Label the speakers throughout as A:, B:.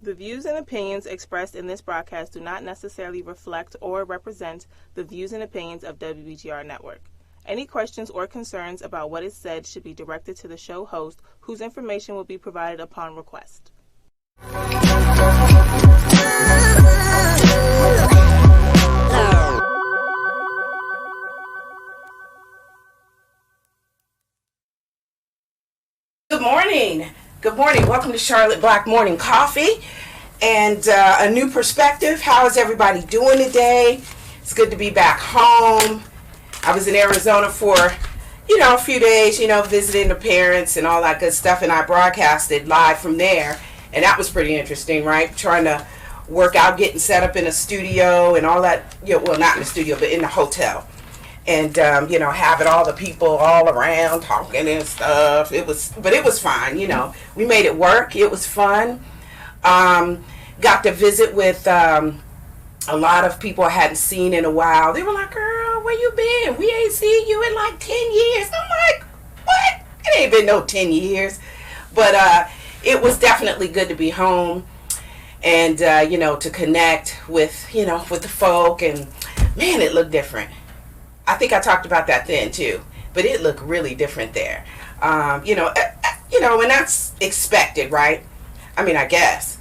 A: The views and opinions expressed in this broadcast do not necessarily reflect or represent the views and opinions of WBGR Network. Any questions or concerns about what is said should be directed to the show host, whose information will be provided upon request.
B: Good morning. Good morning. Welcome to Charlotte Black Morning Coffee and a new perspective. How is everybody doing today? It's good to be back home. I was in Arizona for, a few days, visiting the parents and all that good stuff, and I broadcasted live from there, and that was pretty interesting, right? Trying to work out, getting set up in a studio and all that, well, not in the studio, but in the hotel. And, having all the people all around talking and stuff. It was fine, We made it work. It was fun. Got to visit with a lot of people I hadn't seen in a while. They were like, girl, where you been? We ain't seen you in like 10 years. I'm like, what? It ain't been no 10 years. But it was definitely good to be home and, to connect with, with the folk. And, man, it looked different. I think I talked about that then too, but it looked really different there. And that's expected, right? I mean, I guess.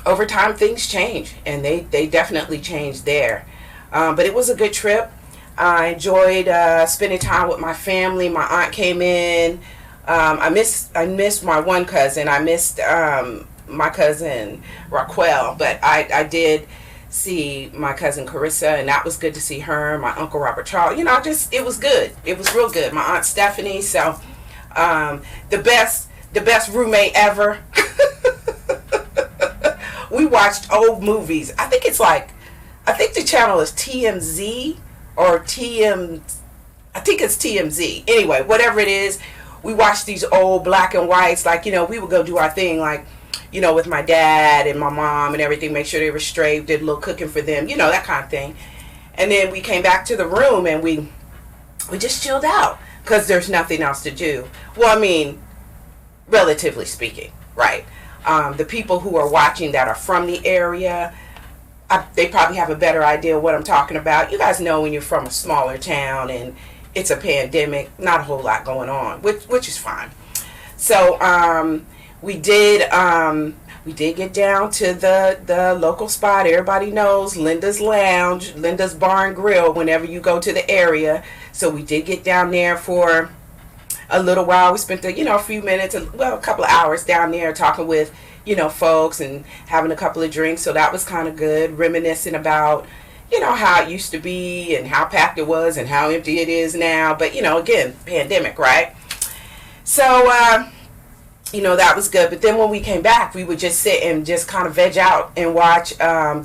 B: Over time, things change, and they definitely changed there. But it was a good trip. I enjoyed spending time with my family. My aunt came in. I missed my one cousin. I missed my cousin Raquel, but I did see my cousin Carissa, and that was good to see her. My uncle Robert Charles, it was good. It was real good. My aunt Stephanie, so the best roommate ever. We watched old movies. I think the channel is TMZ or TM. I think it's TMZ. Anyway, whatever it is, we watched these old black and whites. Like, we would go do our thing, like, with my dad and my mom and everything, make sure they were straight, did a little cooking for them, that kind of thing. And then we came back to the room and we just chilled out because there's nothing else to do. Well, I mean, relatively speaking, right? The people who are watching that are from the area, they probably have a better idea of what I'm talking about. You guys know when you're from a smaller town and it's a pandemic, not a whole lot going on, which is fine. So, we did get down to the local spot. Everybody knows Linda's Lounge, Linda's Bar and Grill whenever you go to the area. So we did get down there for a little while. We spent a few minutes, a couple of hours down there talking with, folks and having a couple of drinks. So that was kind of good, reminiscing about, how it used to be and how packed it was and how empty it is now. But, again, pandemic, right? So, that was good. But then when we came back, we would just sit and just kind of veg out and watch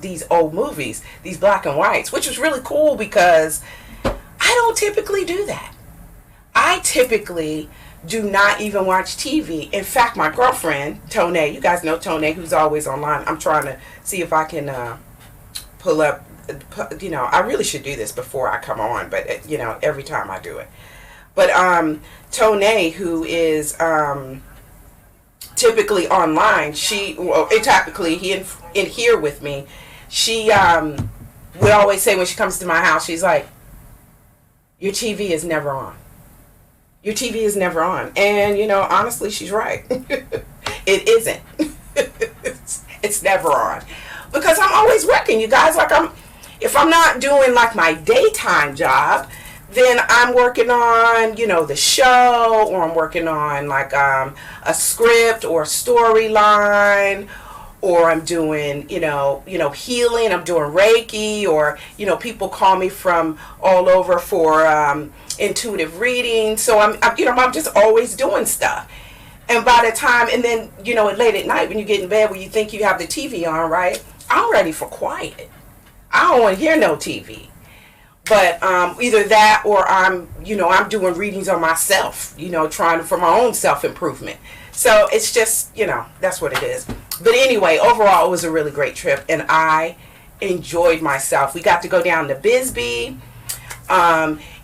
B: these old movies, these black and whites, which was really cool because I don't typically do that. I typically do not even watch TV. In fact, my girlfriend, Tone, you guys know Tone, who's always online. I'm trying to see if I can pull up, I really should do this before I come on, but, every time I do it. But Tone, who is typically online, typically in here with me, she would always say when she comes to my house, she's like, your TV is never on. Your TV is never on. And, honestly, she's right. It isn't. It's never on. Because I'm always working, you guys. Like, if I'm not doing, like, my daytime job, then I'm working on, the show, or I'm working on, like, a script or a storyline, or I'm doing, healing, I'm doing Reiki, or, people call me from all over for intuitive reading. So I'm just always doing stuff. And by the time, and then, late at night when you get in bed where you think you have the TV on, right, I'm ready for quiet. I don't want to hear no TV. But either that or I'm doing readings on myself, trying for my own self-improvement. So it's just, that's what it is. But anyway, overall, it was a really great trip, and I enjoyed myself. We got to go down to Bisbee.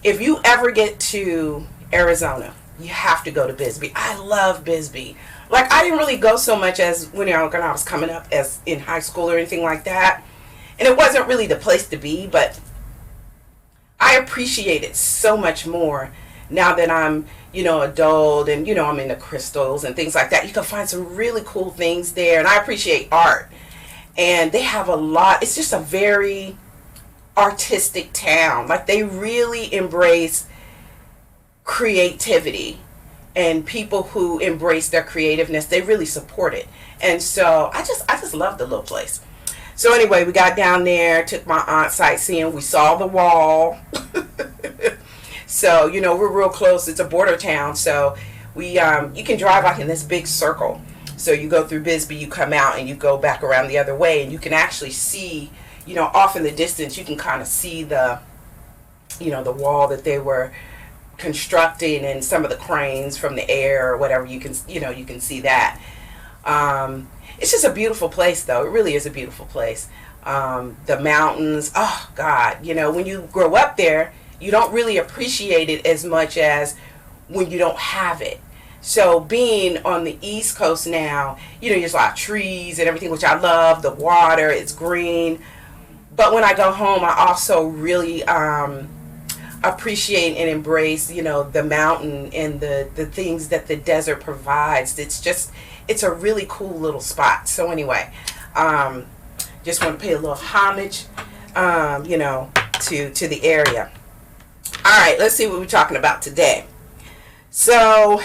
B: If you ever get to Arizona, you have to go to Bisbee. I love Bisbee. Like, I didn't really go so much as when I was coming up as in high school or anything like that. And it wasn't really the place to be, but I appreciate it so much more now that I'm, adult and, I'm into crystals and things like that. You can find some really cool things there. And I appreciate art. And they have a lot. It's just a very artistic town. Like, they really embrace creativity, and people who embrace their creativeness, they really support it. And so I just love the little place. So anyway, we got down there, took my aunt sightseeing. We saw the wall. So, we're real close. It's a border town. So we, you can drive like in this big circle. So you go through Bisbee, you come out, and you go back around the other way, and you can actually see, off in the distance, you can kind of see the, the wall that they were constructing, and some of the cranes from the air or whatever. You can see that. It's just a beautiful place, though. It really is a beautiful place. The mountains, oh God, when you grow up there, you don't really appreciate it as much as when you don't have it. So being on the East Coast now, there's a lot of trees and everything, which I love. The water, it's green. But when I go home, I also really appreciate and embrace, the mountain and the things that the desert provides. It's a really cool little spot. So anyway, just want to pay a little homage, to the area. All right, let's see what we're talking about today. So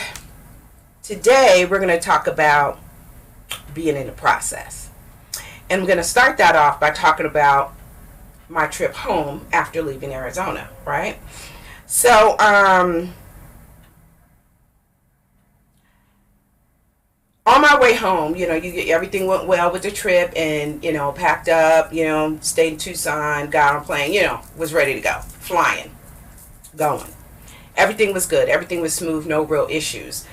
B: today we're going to talk about being in the process. And I'm going to start that off by talking about my trip home after leaving Arizona, right? So, on my way home, everything went well with the trip, and, packed up, stayed in Tucson, got on a plane, was ready to go, flying, going. Everything was good. Everything was smooth, no real issues.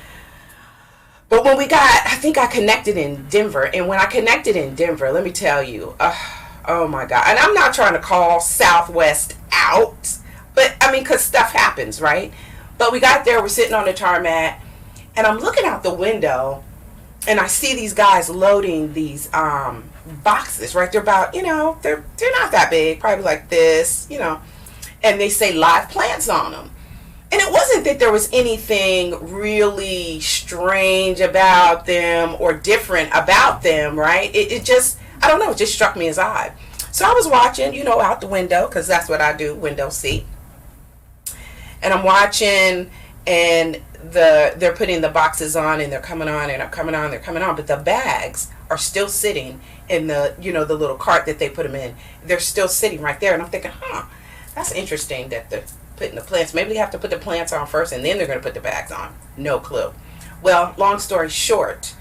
B: But when I think I connected in Denver, and when I connected in Denver, let me tell you, oh my God. And I'm not trying to call Southwest out, but because stuff happens, right? But we got there, we're sitting on the tarmac, and I'm looking out the window, and I see these guys loading these boxes, right? They're about, they're not that big, probably like this, and they say live plants on them. And it wasn't that there was anything really strange about them or different about them, right? It just, I don't know, it just struck me as odd. So I was watching, out the window, because that's what I do, window seat. And I'm watching, and they're putting the boxes on, and they're coming on, and they're coming on, they're coming on. But the bags are still sitting in the, the little cart that they put them in. They're still sitting right there. And I'm thinking, that's interesting that they're putting the plants. Maybe they have to put the plants on first, and then they're going to put the bags on. No clue. Well, long story short,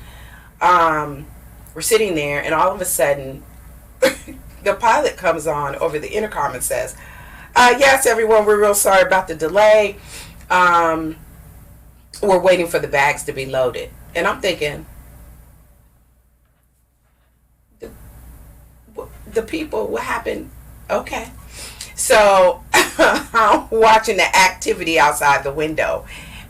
B: we're sitting there, and all of a sudden, the pilot comes on over the intercom and says, yes, everyone, we're real sorry about the delay. We're waiting for the bags to be loaded. And I'm thinking, the people, what happened? Okay. So I'm watching the activity outside the window.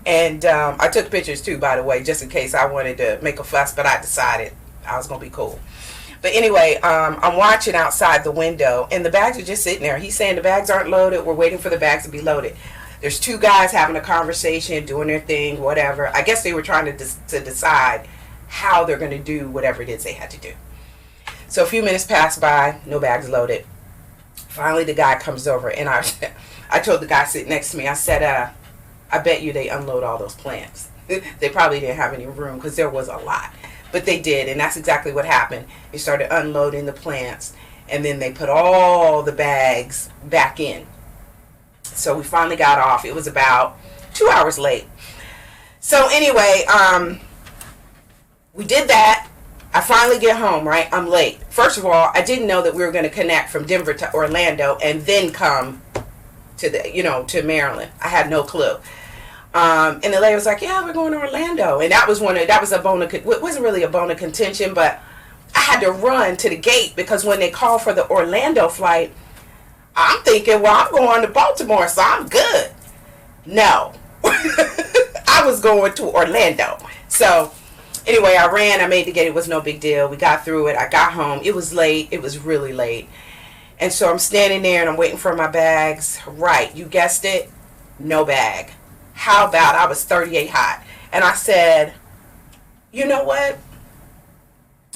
B: And I took pictures too, by the way, just in case I wanted to make a fuss, but I decided I was going to be cool. But anyway, I'm watching outside the window, and the bags are just sitting there. He's saying the bags aren't loaded. We're waiting for the bags to be loaded. There's two guys having a conversation, doing their thing, whatever. I guess they were trying to decide how they're going to do whatever it is they had to do. So a few minutes pass by, no bags loaded. Finally, the guy comes over, and I told the guy sitting next to me, I said, I bet you they unload all those plants. They probably didn't have any room because there was a lot. But they did, and that's exactly what happened. They started unloading the plants, and then they put all the bags back in. So we finally got off. It was about 2 hours late. So anyway, we did that. I finally get home, right? I'm late. First of all, I didn't know that we were going to connect from Denver to Orlando and then come to to Maryland. I had no clue. And the lady was like, yeah, we're going to Orlando. And that was a bone of, it wasn't really a bone of contention, but I had to run to the gate because when they called for the Orlando flight, I'm thinking, well, I'm going to Baltimore, so I'm good. No. I was going to Orlando. So anyway, I ran. I made the gate. It was no big deal. We got through it. I got home. It was late. It was really late. And so I'm standing there and I'm waiting for my bags. Right, you guessed it, no bag. How about I was 38 hot? And I said, you know what?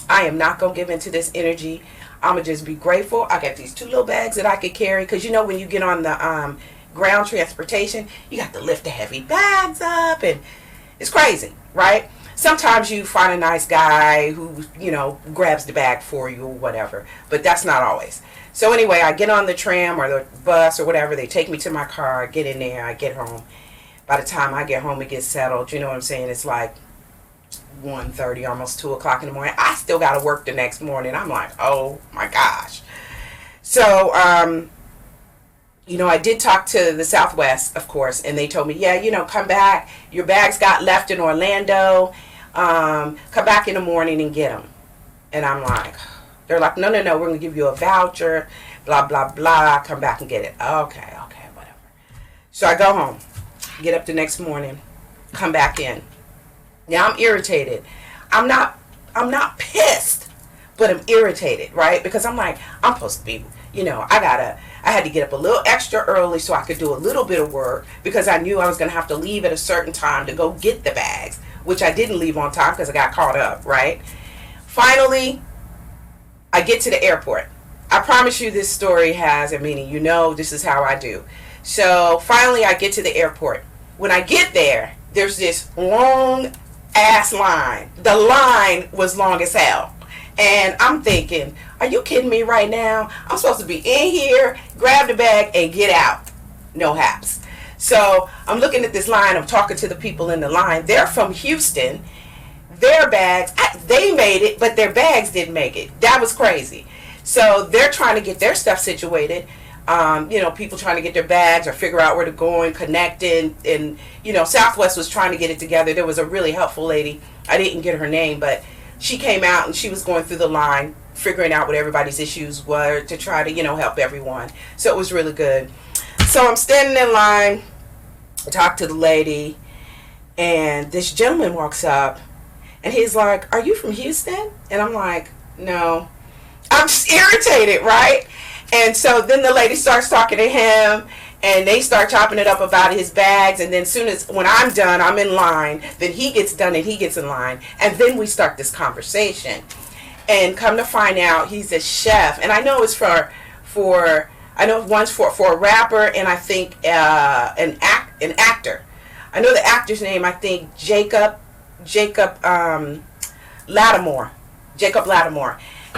B: I am not going to give into this energy. I'm going to just be grateful. I got these 2 little bags that I could carry. Because you know when you get on the ground transportation, you got to lift the heavy bags up. And it's crazy, right? Sometimes you find a nice guy who, you know, grabs the bag for you or whatever. But that's not always. So anyway, I get on the tram or the bus or whatever. They take me to my car. I get in there. I get home. By the time I get home, it gets settled. You know what I'm saying? It's like 1:30, almost 2 o'clock in the morning. I still got to work the next morning. I'm like, oh my gosh. So, you know, I did talk to the Southwest, of course, and they told me, yeah, you know, come back. Your bags got left in Orlando. Come back in the morning and get them. And I'm like, they're like, no, we're going to give you a voucher, blah, blah, blah. Come back and get it. Okay, whatever. So I go home, get up the next morning, come back in. Now I'm irritated. I'm not pissed, but I'm irritated, right? Because I'm like, I'm supposed to be, you know, I had to get up a little extra early so I could do a little bit of work because I knew I was going to have to leave at a certain time to go get the bags, which I didn't leave on time because I got caught up, right? Finally, I get to the airport. I promise you this story has a meaning. You know, this is how I do. So finally I get to the airport. When I get there, there's this long ass line. The line was long as hell. And I'm thinking, are you kidding me right now? I'm supposed to be in here, grab the bag, and get out. No haps. So I'm looking at this line. I'm talking to the people in the line. They're from Houston. Their bags, they made it, but their bags didn't make it. That was crazy. So they're trying to get their stuff situated. You know, people trying to get their bags or figure out where to go and connect in. And, you know, Southwest was trying to get it together. There was a really helpful lady. I didn't get her name, but she came out and she was going through the line, figuring out what everybody's issues were to try to, you know, help everyone. So it was really good. So I'm standing in line, talk to the lady, and this gentleman walks up. And he's like, are you from Houston? And I'm like, no. I'm just irritated, right? And so then the lady starts talking to him, and they start chopping it up about his bags. And then when I'm done, I'm in line. Then he gets done and he gets in line. And then we start this conversation. And come to find out, he's a chef. And I know it's I know one's for a rapper, and I think an actor. I know the actor's name, I think Jacob Lattimore.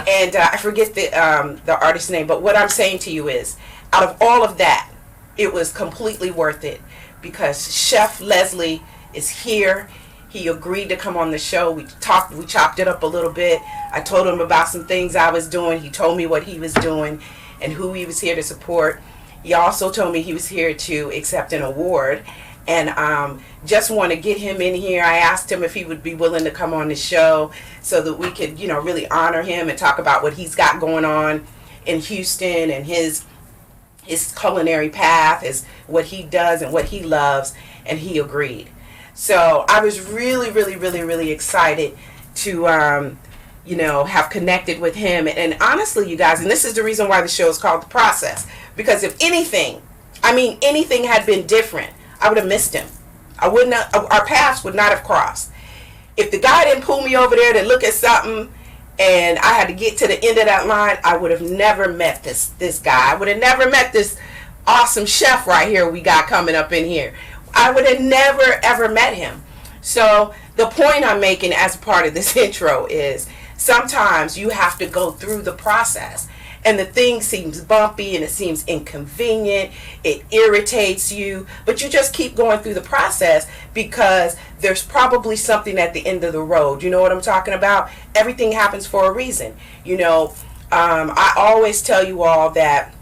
B: And I forget the artist's name, but what I'm saying to you is, out of all of that, it was completely worth it because Chef LezLi is here. He agreed to come on the show. We chopped it up a little bit. I told him about some things I was doing. He told me what he was doing and who he was here to support. He also told me he was here to accept an award. And just want to get him in here. I asked him if he would be willing to come on the show so that we could, you know, really honor him and talk about what he's got going on in Houston and his culinary path, is what he does and what he loves. And he agreed. So I was really, really, really, really excited to, you know, have connected with him. And honestly, you guys, and this is the reason why the show is called The Process, because if anything had been different, I would have missed him. Our paths would not have crossed. If the guy didn't pull me over there to look at something and I had to get to the end of that line, I would have never met this guy. I would have never met this awesome chef right here we got coming up in here. I would have never, ever met him. So the point I'm making as a part of this intro is sometimes you have to go through the process. And the thing seems bumpy and it seems inconvenient. It irritates you. But you just keep going through the process because there's probably something at the end of the road. You know what I'm talking about? Everything happens for a reason. You know, I always tell you all that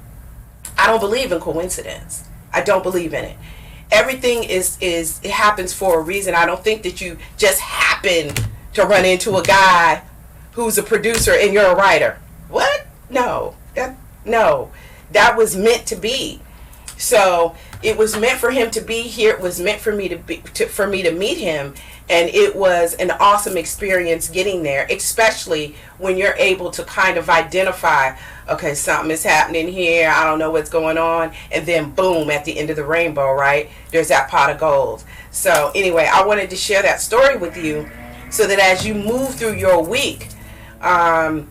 B: I don't believe in coincidence. I don't believe in it. Everything it happens for a reason. I don't think that you just happen to run into a guy who's a producer and you're a writer. What? No, that was meant to be. So it was meant for him to be here. It was meant for me for me to meet him, and it was an awesome experience getting there, especially when you're able to kind of identify, okay, something is happening here, I don't know what's going on, and then boom, at the end of the rainbow, right, there's that pot of gold. So anyway, I wanted to share that story with you so that as you move through your week, and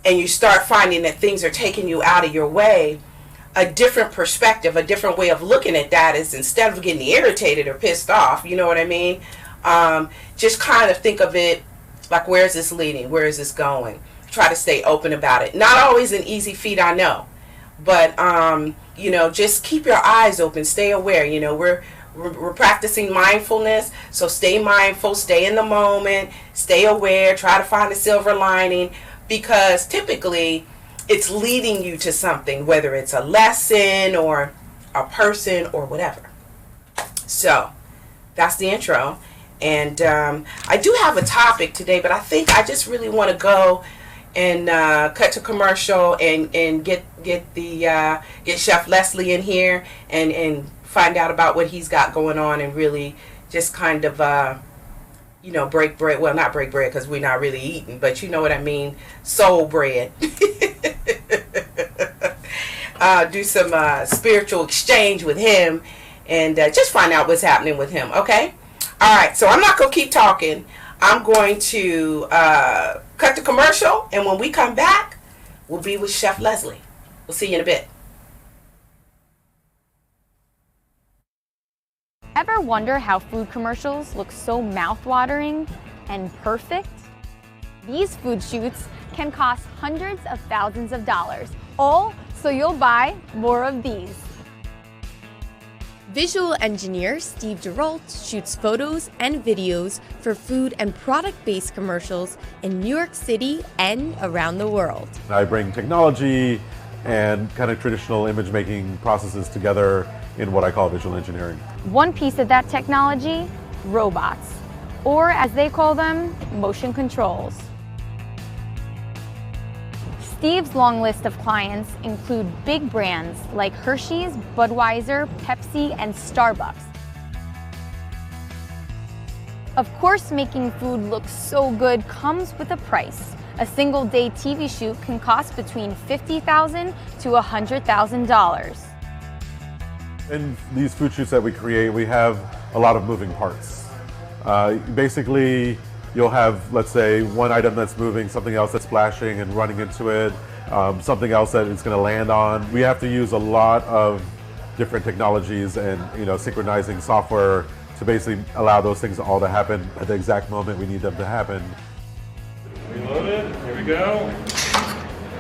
B: you start finding that things are taking you out of your way, a different perspective, a different way of looking at that is, instead of getting irritated or pissed off, you know what I mean? Just kind of think of it like, where is this leading? Where is this going? Try to stay open about it. Not always an easy feat, I know. But, you know, just keep your eyes open. Stay aware. You know, we're practicing mindfulness. So stay mindful. Stay in the moment. Stay aware. Try to find a silver lining. Because typically it's leading you to something, whether it's a lesson or a person or whatever. So that's the intro. And I do have a topic today, but I think I just really want to go and cut to commercial and get Chef LezLi in here and find out about what he's got going on, and really just kind of you know, break bread. Well, not break bread because we're not really eating, but you know what I mean, soul bread. Do some spiritual exchange with him, and just find out what's happening with him. Okay. All right, so I'm not going to keep talking. I'm going to cut the commercial, and when we come back, we'll be with Chef LezLi. We'll see you in a bit.
C: Ever wonder how food commercials look so mouth-watering and perfect? These food shoots can cost hundreds of thousands of dollars, all so you'll buy more of these. Visual engineer Steve Geralt shoots photos and videos for food and product-based commercials in New York City and around the world.
D: I bring technology and kind of traditional image making processes together in what I call visual engineering.
C: One piece of that technology, robots, or as they call them, motion controls. Steve's long list of clients include big brands like Hershey's, Budweiser, Pepsi, and Starbucks. Of course, making food look so good comes with a price. A single-day TV shoot can cost between $50,000 to $100,000.
D: In these food shoots that we create, we have a lot of moving parts. Basically, you'll have, let's say, one item that's moving, something else that's splashing and running into it, something else that it's going to land on. We have to use a lot of different technologies and, you know, synchronizing software to basically allow those things all to happen at the exact moment we need them to happen.
E: Reloaded, here we go.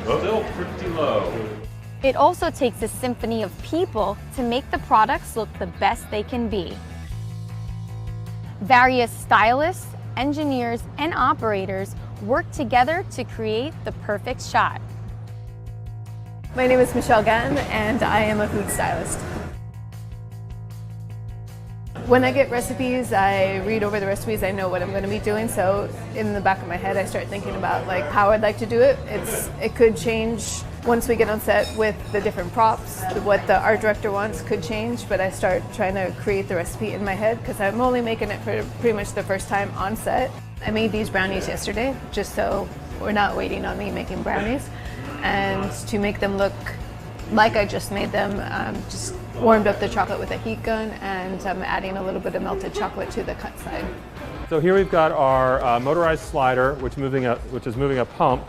E: Still pretty low.
C: It also takes a symphony of people to make the products look the best they can be. Various stylists, engineers, and operators work together to create the perfect shot.
F: My name is Michelle Gatton, and I am a food stylist. When I get recipes, I read over the recipes, I know what I'm going to be doing, so in the back of my head I start thinking about like how I'd like to do it. It could change once we get on set with the different props. What the art director wants could change, but I start trying to create the recipe in my head because I'm only making it for pretty much the first time on set. I made these brownies yesterday, just so we're not waiting on me making brownies. And to make them look like I just made them, just warmed up the chocolate with a heat gun, and I'm adding a little bit of melted chocolate to the cut side.
E: So here we've got our motorized slider, which is moving a pump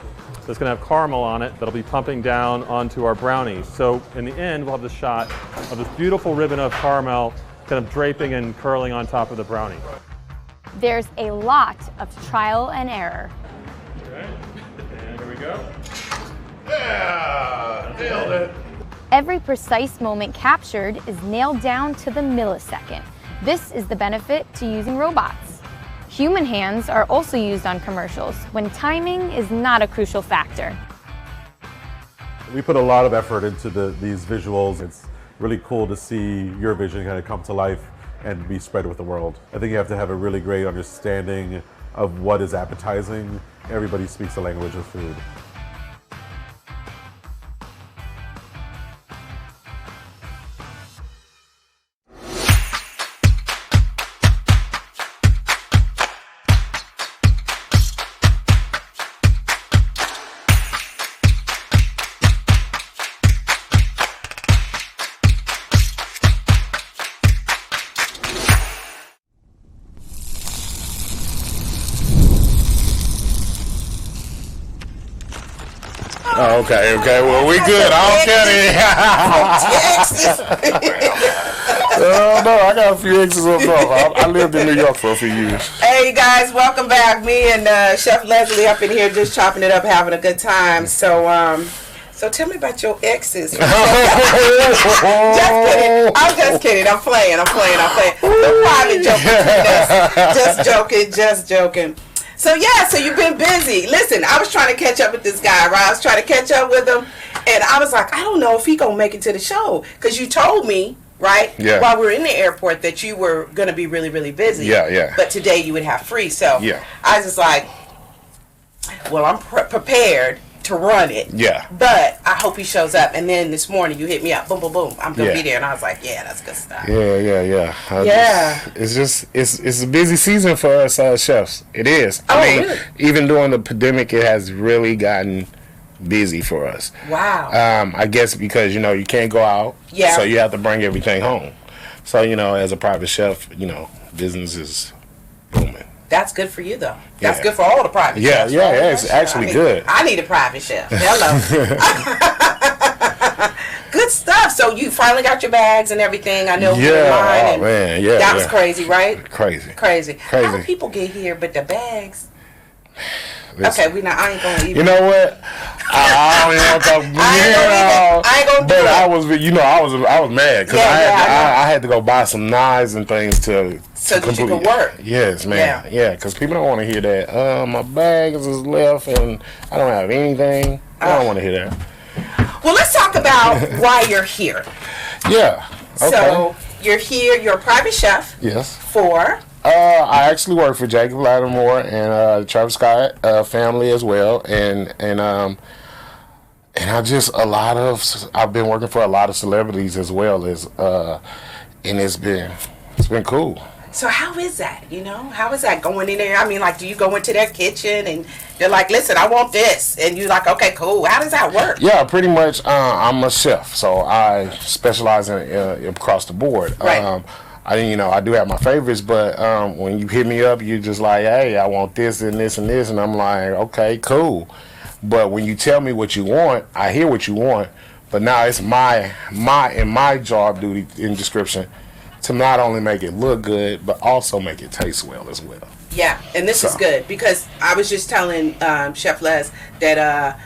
E: that's going to have caramel on it that'll be pumping down onto our brownies. So in the end, we'll have the shot of this beautiful ribbon of caramel kind of draping and curling on top of the brownie.
C: There's a lot of trial and error.
E: Okay, and here we go.
D: Yeah, nailed it.
C: Every precise moment captured is nailed down to the millisecond. This is the benefit to using robots. Human hands are also used on commercials when timing is not a crucial factor.
D: We put a lot of effort into these visuals. It's really cool to see your vision kind of come to life and be spread with the world. I think you have to have a really great understanding of what is appetizing. Everybody speaks the language of food.
G: Oh, okay. Well, we good. I don't care. No, I got a few exes up north. I lived in New York for a few years.
B: Hey guys, welcome back. Me and Chef LezLi up in here just chopping it up, having a good time. So tell me about your exes. Just kidding. I'm just kidding. I'm playing. No private joking. Just joking. So you've been busy. Listen, I was trying to catch up with this guy, right? I was trying to catch up with him, and I was like, I don't know if he gonna make it to the show, because you told me, right?
G: Yeah.
B: While we were in the airport, that you were gonna be really, really busy.
G: Yeah.
B: But today you would have free. So
G: yeah.
B: I was just like, well, I'm prepared to run it.
G: Yeah.
B: But I hope he shows up. And then this morning you hit me up. Boom, boom, boom. I'm gonna be there. And I was like, yeah, that's good stuff.
G: Yeah. It's a busy season for us chefs. It is. I mean,
B: really?
G: Even during the pandemic, it has really gotten busy for us.
B: Wow.
G: I guess because you can't go out.
B: Yeah.
G: So you have to bring everything home. So as a private chef, business is booming.
B: That's good for you, though. That's good for all the private chefs.
G: Yeah, it's actually good.
B: I need a private chef. Hello. Good stuff. So you finally got your bags and everything. I know.
G: Yeah, man. Yeah.
B: That was crazy, right?
G: Crazy.
B: How do people get here, but the bags? Okay, I ain't gonna even.
G: You know what? I don't even want to talk.
B: I ain't gonna do it.
G: But I was mad because I had to go buy some knives and things to
B: that you can work.
G: Yes, man. Yeah, because people don't want to hear that. My bags is left and I don't have anything. I don't want to hear that.
B: Well, let's talk about why you're here.
G: Yeah. Okay.
B: So you're here. You're a private chef.
G: Yes.
B: For.
G: I actually work for Jacob Lattimore and Travis Scott family as well, and I've been working for a lot of celebrities as well as, and it's been cool.
B: So how is that? How is that going in there? I mean, like, do you go into their kitchen and they're like, listen, I want this, and you're like, okay, cool. How does that work?
G: Yeah, pretty much. I'm a chef, so I specialize in across the board.
B: Right.
G: I do have my favorites, but when you hit me up, you're just like, hey, I want this and this and this, and I'm like, okay, cool. But when you tell me what you want, I hear what you want, but now it's my job duty in description to not only make it look good, but also make it taste well as well.
B: Yeah, and this is good because I was just telling Chef Les that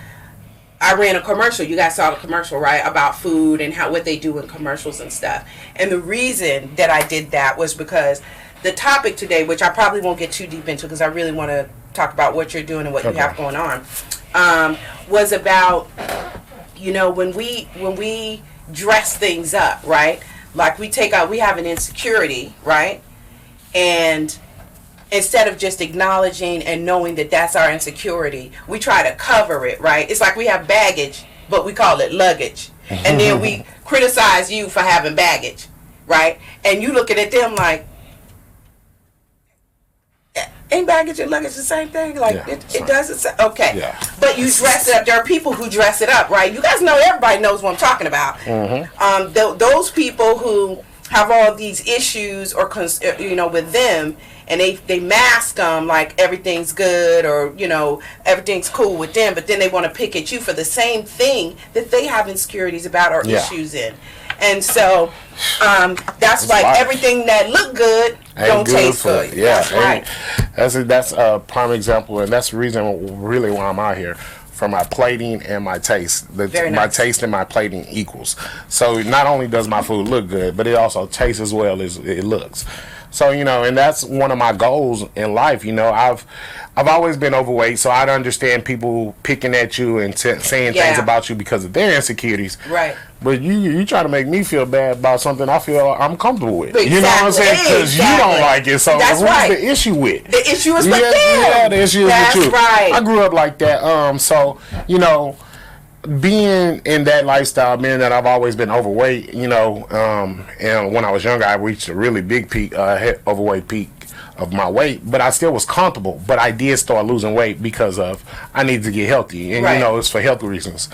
B: I ran a commercial. You guys saw the commercial, right, about food and what they do in commercials and stuff. And the reason that I did that was because the topic today, which I probably won't get too deep into because I really want to talk about what you're doing and what you have going on, was about when we dress things up, right? Like we have an insecurity, right? And instead of just acknowledging and knowing that that's our insecurity, we try to cover it, right? It's like we have baggage, but we call it luggage. And then we criticize you for having baggage, right? And you looking at them like, ain't baggage and luggage the same thing? Like, it does. Okay. Yeah. But you dress it up. There are people who dress it up, right? You guys know, everybody knows what I'm talking about. Mm-hmm. Those people who have all these issues or, with them, and they mask them like everything's good or, everything's cool with them, but then they want to pick at you for the same thing that they have insecurities about or issues in. And so that's like everything that look good don't taste good.
G: Yeah,
B: that's right.
G: That's a prime example, and that's the reason really why I'm out here. For my plating and my taste. My taste and my plating equals. So not only does my food look good, but it also tastes as well as it looks. So, and that's one of my goals in life. I've always been overweight, so I understand people picking at you and saying things about you because of their insecurities.
B: Right.
G: But you try to make me feel bad about something I feel I'm comfortable with.
B: Exactly.
G: You know what I'm saying? Because you don't like it. So
B: that's
G: what's the issue with?
B: The issue is with them.
G: Yeah, the issue is with you.
B: That's right.
G: I grew up like that. So, being in that lifestyle, being that I've always been overweight, and when I was younger, I reached a really big peak, overweight peak of my weight, but I still was comfortable. But I did start losing weight because of I needed to get healthy, and it's for health reasons.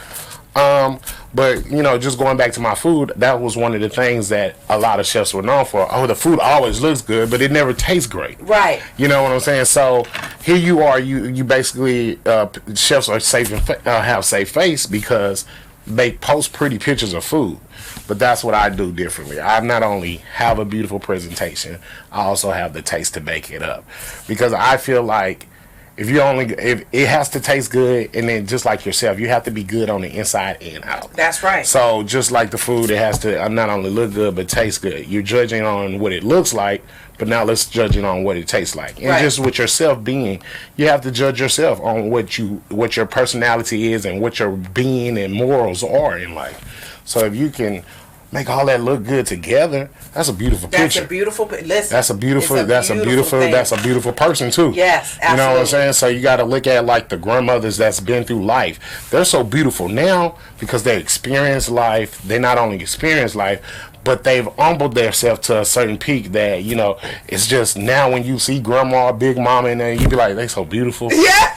G: But just going back to my food, that was one of the things that a lot of chefs were known for. Oh, the food always looks good, but it never tastes great.
B: Right.
G: You know what I'm saying? So here you are, you basically chefs are safe and have safe face because they post pretty pictures of food. But that's what I do differently. I not only have a beautiful presentation, I also have the taste to bake it up, because I feel like if it has to taste good, and then just like yourself, you have to be good on the inside and out.
B: That's right.
G: So just like the food, it has to not only look good but taste good. You're judging on what it looks like, but now let's judge it on what it tastes like. And just with yourself being, you have to judge yourself on what your personality is and what your being and morals are in life. So if you can make all that look good together, that's a beautiful picture. That's a beautiful person too.
B: Yes, absolutely.
G: You know what I'm saying? So you got to look at like the grandmothers that's been through life. They're so beautiful now because they experience life. They not only experience life, but they've humbled themselves to a certain peak that, you know, it's just now when you see grandma, big mama in there, you be like, they so beautiful.
B: Yeah.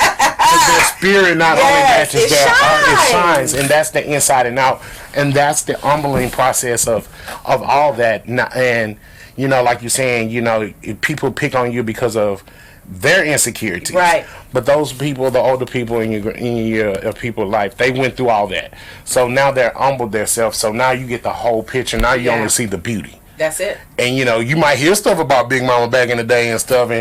G: Their spirit not only matches their heart, it shines, and that's the inside and out, and that's the humbling process of all that. And you know, like you're saying, you know, people pick on you because of their insecurities,
B: right?
G: But those people, the older people in your people's life, they went through all that, so now they're humbled themselves. So now you get the whole picture. Now you only see the beauty.
B: That's it.
G: And you know, you might hear stuff about Big Mama back in the day and stuff,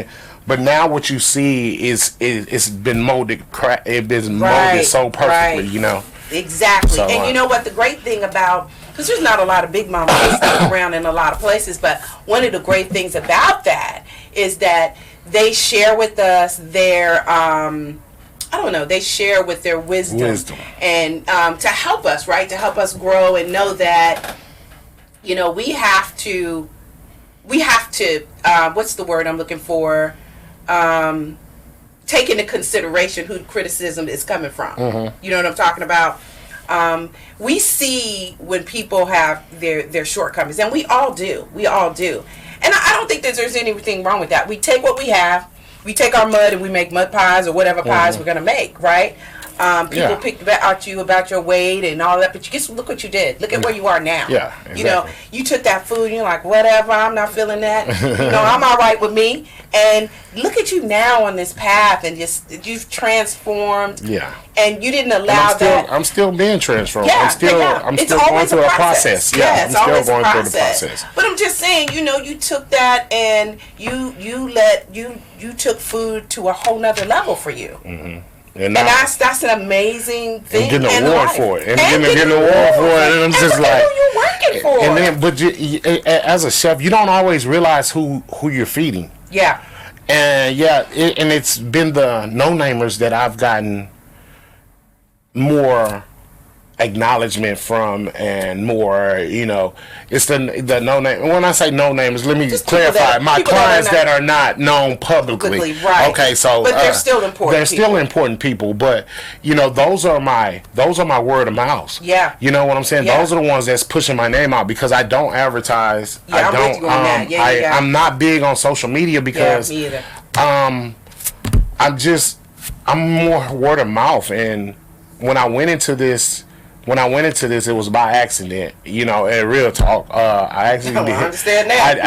G: but now what you see is it's been molded. It's been molded so perfectly, you know.
B: Exactly. So, and you know what? The great thing about, because there's not a lot of Big Mamas around in a lot of places, but one of the great things about that is that they share with us their they share with their wisdom. And to help us, right? To help us grow and know that, you know, we have to what's the word I'm looking for? Take into consideration who criticism is coming from. You know what I'm talking about? We see when people have their shortcomings, and we all do. And I don't think that there's anything wrong with that. We take what we have, we take our mud and we make mud pies or whatever pies we're going to make, right? People pick out you about your weight and all that, but you just look what you did. Look at where you are now.
G: Yeah, exactly.
B: You know, you took that food and you're like, whatever, I'm not feeling that. You know, I'm all right with me. And look at you now on this path, and just you've transformed.
G: Yeah.
B: And you didn't allow that.
G: I'm still being transformed.
B: Yeah,
G: I'm still going through a process. Yeah, I'm still going through the process.
B: But I'm just saying, you know, you took that and you took food to a whole nother level for you. And that's an amazing thing.
G: And getting an award for it. And getting an award for it. And I'm just like,
B: who you working for?
G: And then, but as a chef, you don't always realize who you're feeding.
B: Yeah.
G: And it's been the no-namers that I've gotten more acknowledgement from, and more, you know, it's the no name. When I say no names, let me just clarify. My clients that are not known publicly.
B: Right.
G: Okay, so
B: but they're still important.
G: They're still important people, but you know, those are my word of mouth.
B: Yeah.
G: You know what I'm saying? Yeah. Those are the ones that's pushing my name out, because I don't advertise.
B: Yeah,
G: I'm not big on social media because
B: me either.
G: I'm more word of mouth. And when I went into this, it was by accident, you know. In real talk, I actually did.
B: I understand that.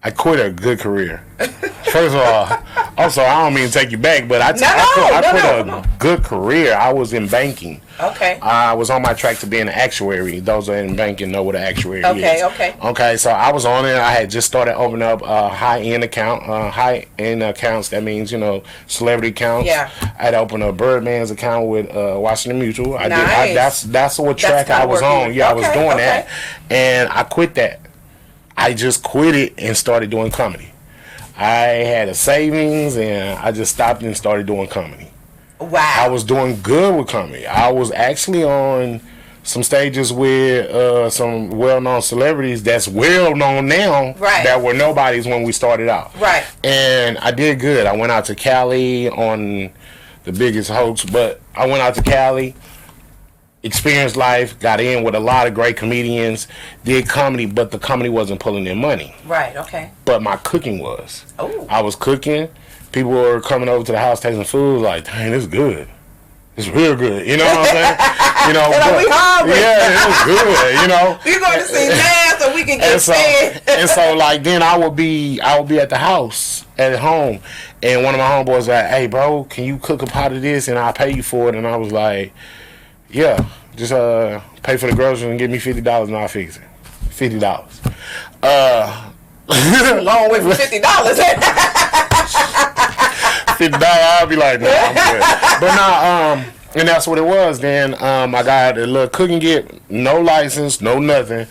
G: I quit a good career. First of all, also I don't mean to take you back, but I quit a good career. I was in banking.
B: Okay.
G: I was on my track to being an actuary. Those are in banking know what an actuary is. Okay. So I was on it. I had just started opening up high-end accounts. That means, you know, celebrity accounts.
B: Yeah.
G: I had opened a Birdman's account with Washington Mutual.
B: Nice.
G: That's what track I was on. Yeah, I was doing that, and I quit that. I just quit it and started doing comedy. I had a savings, and I just stopped and started doing comedy.
B: Wow.
G: I was doing good with comedy. I was actually on some stages with some well-known celebrities that's well-known now,
B: right,
G: that were nobodies when we started out.
B: Right.
G: And I did good. I went out to Cali on the biggest hoax, but I went out to Cali, experienced life, got in with a lot of great comedians, did comedy, but the comedy wasn't pulling in money.
B: Right, okay.
G: But my cooking was.
B: Oh.
G: I was cooking. People were coming over to the house tasting food like, dang, this is good. It's real good. You know what I'm saying? You know,
B: we hungry.
G: Yeah, it was good, you know.
B: You're going to see nasty so we can get fed.
G: And so like then I would be at the house at home, and one of my homeboys was like, "Hey, bro, can you cook a pot of this and I'll pay you for it?" And I was like, "Yeah, just pay for the groceries and give me $50 and I'll fix it." $50.
B: Long way from $50.
G: $50, I'll be like, nah, I'm good. But nah, and that's what it was. Then I got a little cooking kit, no license, no nothing.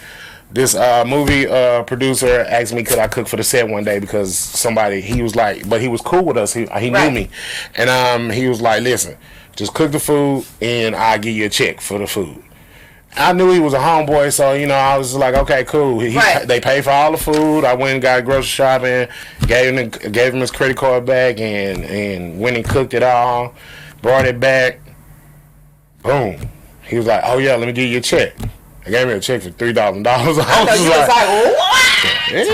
G: This movie producer asked me could I cook for the set one day because he was like, but he was cool with us. He knew me, and he was like, listen, just cook the food and I'll give you a check for the food. I knew he was a homeboy, so I was like, okay, cool. They paid for all the food. I went and got grocery shopping, gave him his credit card back, and went and cooked it all, brought it back. Boom. He was like, oh yeah, let me give you a check. I gave him a check for $3,000. I was
B: like, what?
G: Yeah,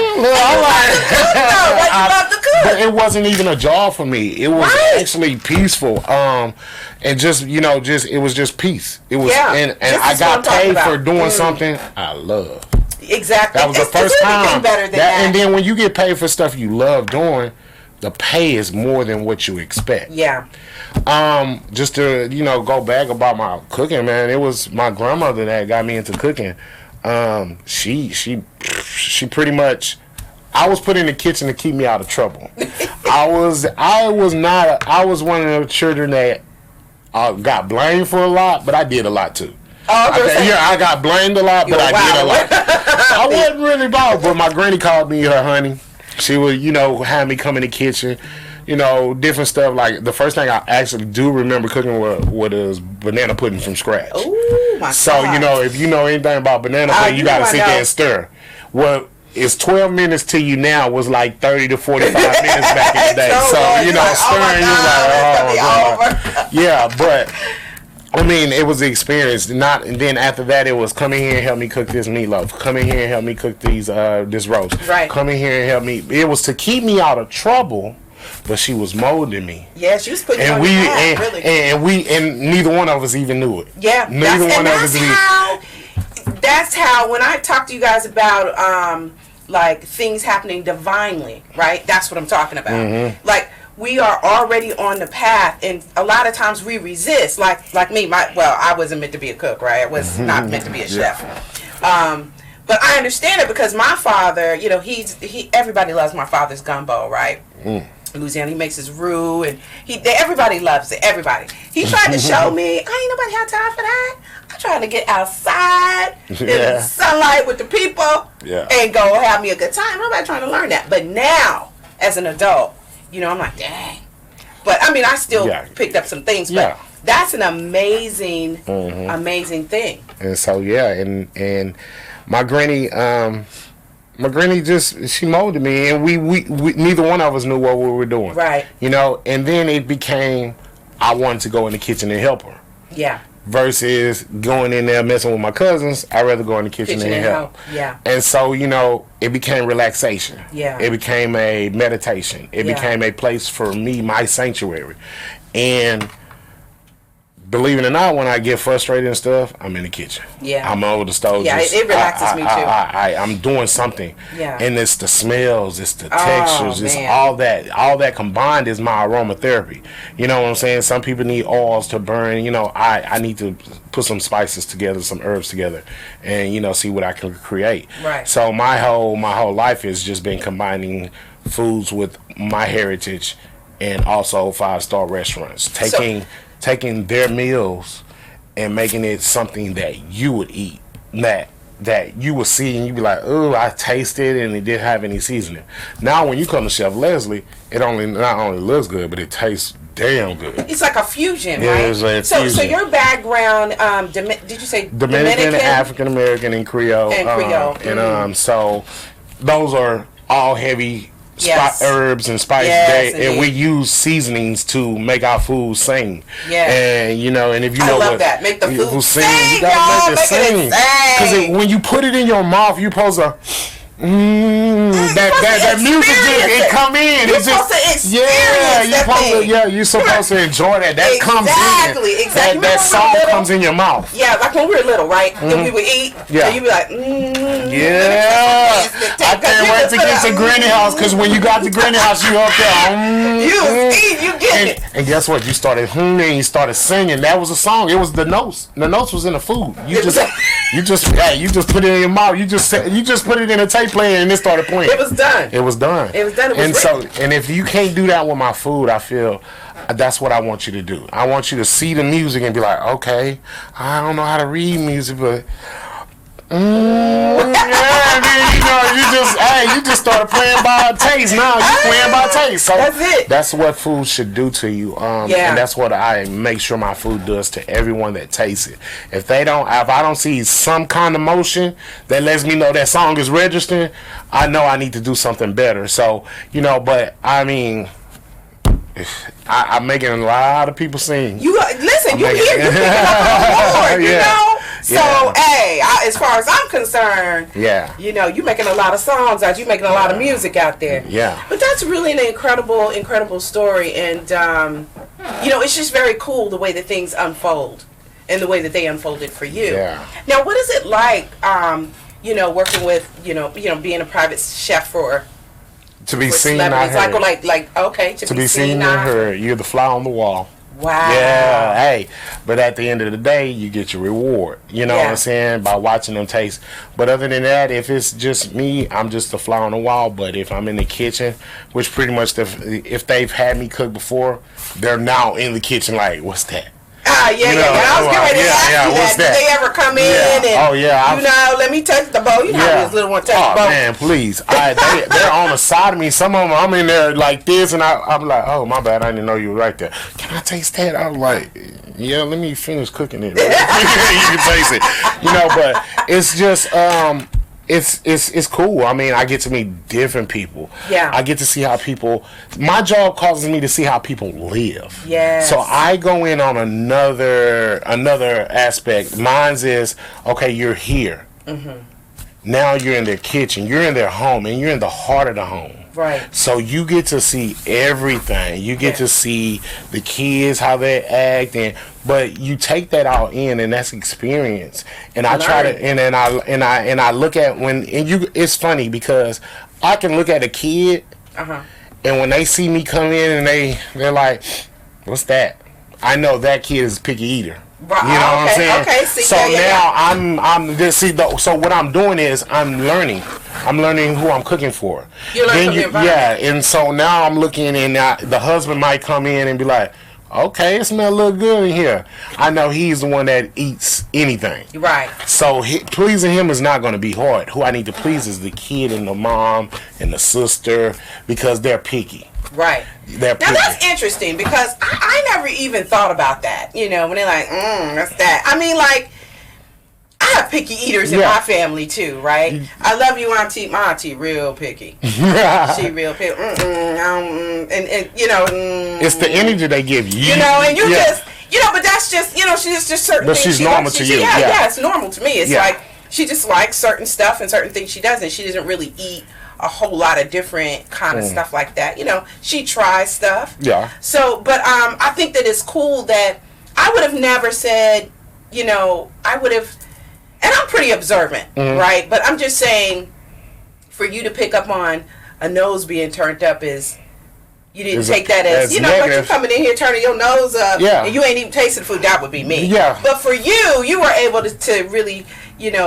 G: but it wasn't even a job for me. It was actually peaceful. And just it was just peace. It was, and I got paid for doing something I love.
B: Exactly.
G: That was the first time. Better than that. And then when you get paid for stuff you love doing, the pay is more than what you expect.
B: Yeah.
G: Just to go back about my cooking, man. It was my grandmother that got me into cooking. She pretty much. I was put in the kitchen to keep me out of trouble. I was one of the children that got blamed for a lot, but I did a lot too. I got blamed a lot, but I did a lot. I wasn't really bothered, but my granny called me her honey. She would, have me come in the kitchen, different stuff. Like the first thing I actually do remember cooking was banana pudding from scratch.
B: Oh my God!
G: So if you know anything about banana pudding, you gotta sit there and stir. Well, it's 12 minutes to you now was like 30 to 45 minutes back in the day. Stirring, yeah, but I mean, it was the experience. And then after that, it was come in here and help me cook this meatloaf. Come in here and help me cook this roast.
B: Right.
G: Come in here and help me. It was to keep me out of trouble, but she was molding me.
B: Yeah, she was putting you on your path, really.
G: And neither one of us even knew it.
B: Yeah.
G: Neither one of us knew.
B: That's how when I talk to you guys about like things happening divinely, right? That's what I'm talking about. Mm-hmm. Like we are already on the path, and a lot of times we resist. Like me, I wasn't meant to be a cook, right? I was not meant to be a chef. But I understand it because my father, everybody loves my father's gumbo, right? Louisiana, he makes his roux, and everybody loves it. Everybody. He tried to show me, ain't nobody have time for that. I'm trying to get outside in the sunlight with the people and go have me a good time. Nobody trying to learn that. But now, as an adult, I'm like, dang. But I mean, I still picked up some things. But that's an amazing, amazing thing.
G: And so and my granny. My granny she molded me, and we neither one of us knew what we were doing.
B: Right.
G: And then it became I wanted to go in the kitchen and help her.
B: Yeah.
G: Versus going in there messing with my cousins, I'd rather go in the kitchen and help.
B: Yeah.
G: And so, it became relaxation.
B: Yeah.
G: It became a meditation. It became a place for me, my sanctuary. And believe it or not, when I get frustrated and stuff, I'm in the kitchen.
B: Yeah.
G: I'm over the stove.
B: Yeah, it relaxes me too.
G: I'm doing something.
B: Yeah.
G: And it's the smells, it's the textures, it's all that. All that combined is my aromatherapy. You know what I'm saying? Some people need oils to burn. I need to put some spices together, some herbs together, and see what I can create.
B: Right.
G: So my whole life has just been combining foods with my heritage and also 5-star restaurants. Taking their meals and making it something that you would eat, that you would see and you'd be like, oh, I tasted it and it didn't have any seasoning. Now when you come to Chef LezLi, it not only looks good, but it tastes damn good.
B: It's like a fusion, right?
G: It's like a fusion.
B: So your background, did you say
G: Dominican, African American, and Creole. So those are all heavy herbs and spices, and we use seasonings to make our food sing.
B: Yeah.
G: And and if you know
B: love that, make the food sing.
G: You gotta make it sing. Because when you put it in your mouth, you're supposed to. that music it come in.
B: You're supposed to experience
G: you're supposed to enjoy that. That comes in.
B: Exactly.
G: That song comes in your mouth.
B: Yeah, like when we were little, right? And we would eat. Yeah. And you'd be like,
G: yeah. I can't wait to get to Granny House, because when you got to Granny House, you up there.
B: You get it.
G: And guess what? You started you started singing. That was a song. It was the notes. The notes was in the food. You just put it in your mouth. You just put it in a tape player and it started playing.
B: It was done.
G: It was done. And if you can't do that with my food, I feel that's what I want you to do. I want you to see the music and be like, okay, I don't know how to read music, but you just started playing by taste. Now you playing by taste. So
B: that's it.
G: That's what food should do to you. And that's what I make sure my food does to everyone that tastes it. If I don't see some kind of motion that lets me know that song is registering, I know I need to do something better. So but I mean, I'm making a lot of people sing.
B: You're picking up an award, So, hey, as far as I'm concerned, you're making a lot of songs out. You're making a lot of music out there.
G: Yeah.
B: But that's really an incredible story, and it's just very cool the way that things unfold, and the way that they unfolded for you.
G: Yeah.
B: Now, what is it like, working with, being a private chef for
G: to be seen, not heard.
B: To be seen,
G: not heard. You're the fly on the wall.
B: Wow.
G: Yeah, hey. But at the end of the day, you get your reward. You know what I'm saying? By watching them taste. But other than that, if it's just me, I'm just a fly on the wall. But if I'm in the kitchen, which pretty much, if they've had me cook before, they're now in the kitchen like, what's that?
B: I was getting ready to ask you that. Did they ever come in and, let me touch the bowl? You know how this little one touch the bowl.
G: Oh, man, please. They're on the side of me. Some of them, I'm in there like this, and I'm like, oh, my bad. I didn't know you were right there. Can I taste that? I was like, yeah, let me finish cooking it. You can taste it. But it's just... It's cool. I mean, I get to meet different people.
B: Yeah.
G: I get to see how people... My job causes me to see how people live.
B: Yes.
G: So I go in on another aspect. Mine's is, okay, you're here. Mm-hmm. Now you're in their kitchen. You're in their home, and you're in the heart of the home.
B: Right.
G: So you get to see everything. You get to see the kids, how they act, but you take that all in, and that's experience. And I try to, and I look at it's funny because I can look at a kid, and when they see me come in and they're like, "What's that?" I know that kid is a picky eater.
B: Right.
G: You know what I'm saying?
B: Okay. See,
G: so now I'm just so what I'm doing is I'm learning. I'm learning who I'm cooking for.
B: You're learning from the environment.
G: And so now I'm looking, and the husband might come in and be like, okay, it smells a little good in here. I know he's the one that eats anything.
B: Right.
G: So pleasing him is not going to be hard. Who I need to please is the kid and the mom and the sister, because they're picky.
B: Right.
G: Now
B: that's interesting, because I never even thought about that. When they're like, that's that. I mean, like, I have picky eaters in my family too, right? I love you, auntie. My auntie real picky. She real picky.
G: It's the energy they give you.
B: And you just, but that's just, she's just certain
G: but
B: things.
G: She's normal to you.
B: Yeah, it's normal to me. It's like she just likes certain stuff and certain things she doesn't. She doesn't really eat a whole lot of different kind of stuff like that. She tries stuff.
G: Yeah.
B: So, but I think that it's cool that I would have never said, I would have, and I'm pretty observant, right? But I'm just saying, for you to pick up on a nose being turned up is, you didn't take that as, but you coming in here turning your nose up, and you ain't even tasting food, that would be me.
G: Yeah.
B: But for you were able to really,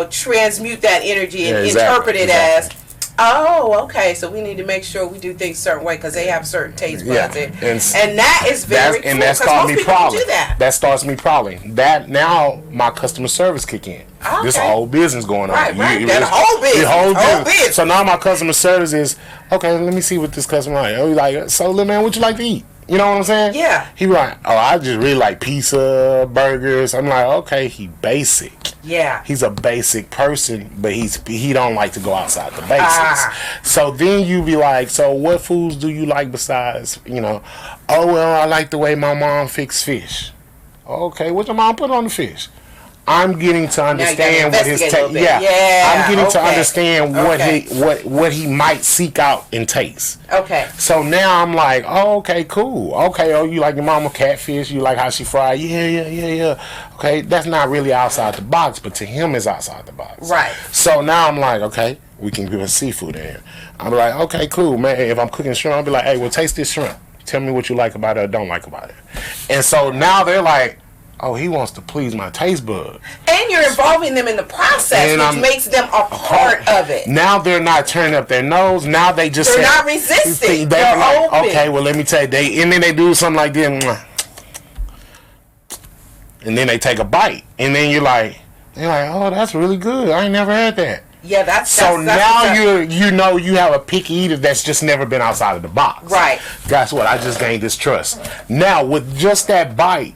B: transmute that energy and interpret it as, oh, okay, so we need to make sure we do things a certain way because they have certain taste buds. And that is very cool, because most people don't do that.
G: That starts me prowling. That now my customer service kick in.
B: Okay.
G: There's a whole business going on.
B: Right. That whole business.
G: So now my customer service is, okay, let me see what this customer like. So, little man, what you like to eat? You know what I'm saying?
B: Yeah.
G: He be like, oh, I just really like pizza, burgers. I'm like, okay, he basic.
B: Yeah.
G: He's a basic person, but he don't like to go outside the basics. So then you be like, so what foods do you like besides, oh, well, I like the way my mom fix fish. Okay, what your mom put on the fish? I'm getting to understand what his taste. I'm getting to understand what he might seek out and taste.
B: Okay.
G: So now I'm like, oh, okay, cool. Okay, oh, you like your mama catfish? You like how she fried? Yeah. Okay, that's not really outside the box, but to him, it's outside the box.
B: Right.
G: So now I'm like, okay, we can give us seafood in here. I'm like, okay, cool, man. If I'm cooking shrimp, I'll be like, hey, well, taste this shrimp. Tell me what you like about it or don't like about it. And so now they're like, oh, he wants to please my taste buds.
B: And you're involving them in the process, which makes them a part of it.
G: Now they're not turning up their nose. Now they just
B: they're not resisting. They're
G: like,
B: open.
G: okay, well, let me tell you. And then they do something like this. And then they take a bite. And then they're like, oh, that's really good. I ain't never had that.
B: Yeah, that's
G: now you have a picky eater that's just never been outside of the box.
B: Right.
G: Guess what? I just gained this trust. Now, with just that bite,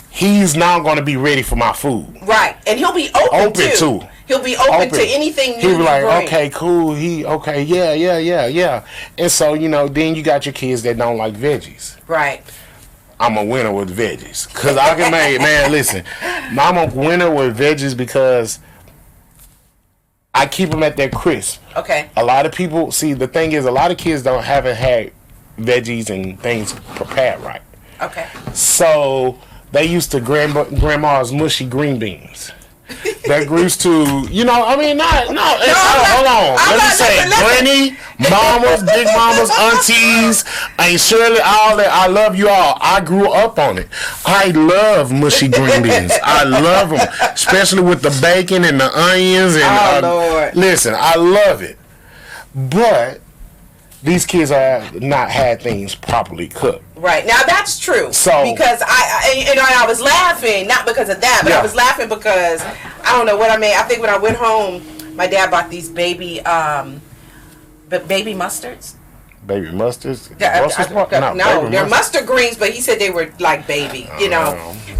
G: he's now going to be ready for my food.
B: Right. And he'll be open too. He'll be open to anything new.
G: He'll be like, okay, cool. Yeah. And so, then you got your kids that don't like veggies.
B: Right.
G: I'm a winner with veggies. Because I can make, man, listen. I'm a winner with veggies because I keep them at their crisp.
B: Okay.
G: A lot of people, see, the thing is, a lot of kids haven't had veggies and things prepared right.
B: Okay.
G: So they used to grandma's mushy green beans. That grew to, hold on. Let me say, granny, mamas, big mamas, aunties, and Shirley, all that. I love you all. I grew up on it. I love mushy green beans. I love them, especially with the bacon and the onions. And
B: Lord.
G: Listen, I love it. But these kids have not had things properly cooked.
B: Right. Now that's true.
G: So,
B: because I was laughing, not because of that, but I was laughing because I don't know what I made. I think when I went home, my dad bought these baby mustards.
G: Baby mustards?
B: No, they're mustard greens, but he said they were like baby, like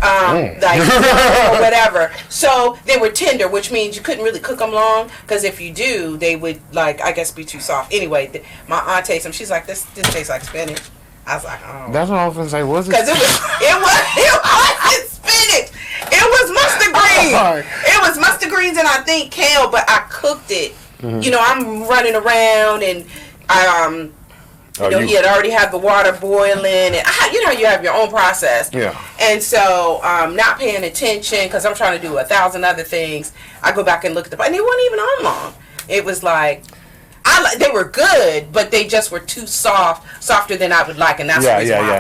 B: or whatever. So they were tender, which means you couldn't really cook them long, because if you do, they would I guess be too soft. Anyway, my aunt tastes them. She's like, this tastes like spinach. I was like, oh.
G: That's what I was gonna say. Was it?
B: Because it wasn't spinach. It was mustard greens. It was mustard greens and I think kale, but I cooked it. Mm-hmm. I'm running around and he had already had the water boiling, and you have your own process.
G: Yeah.
B: And so, not paying attention because I'm trying to do 1,000 other things. I go back and look at and they weren't even on long. It was like, they were good, but they just were too softer than I would like, and that's the reason why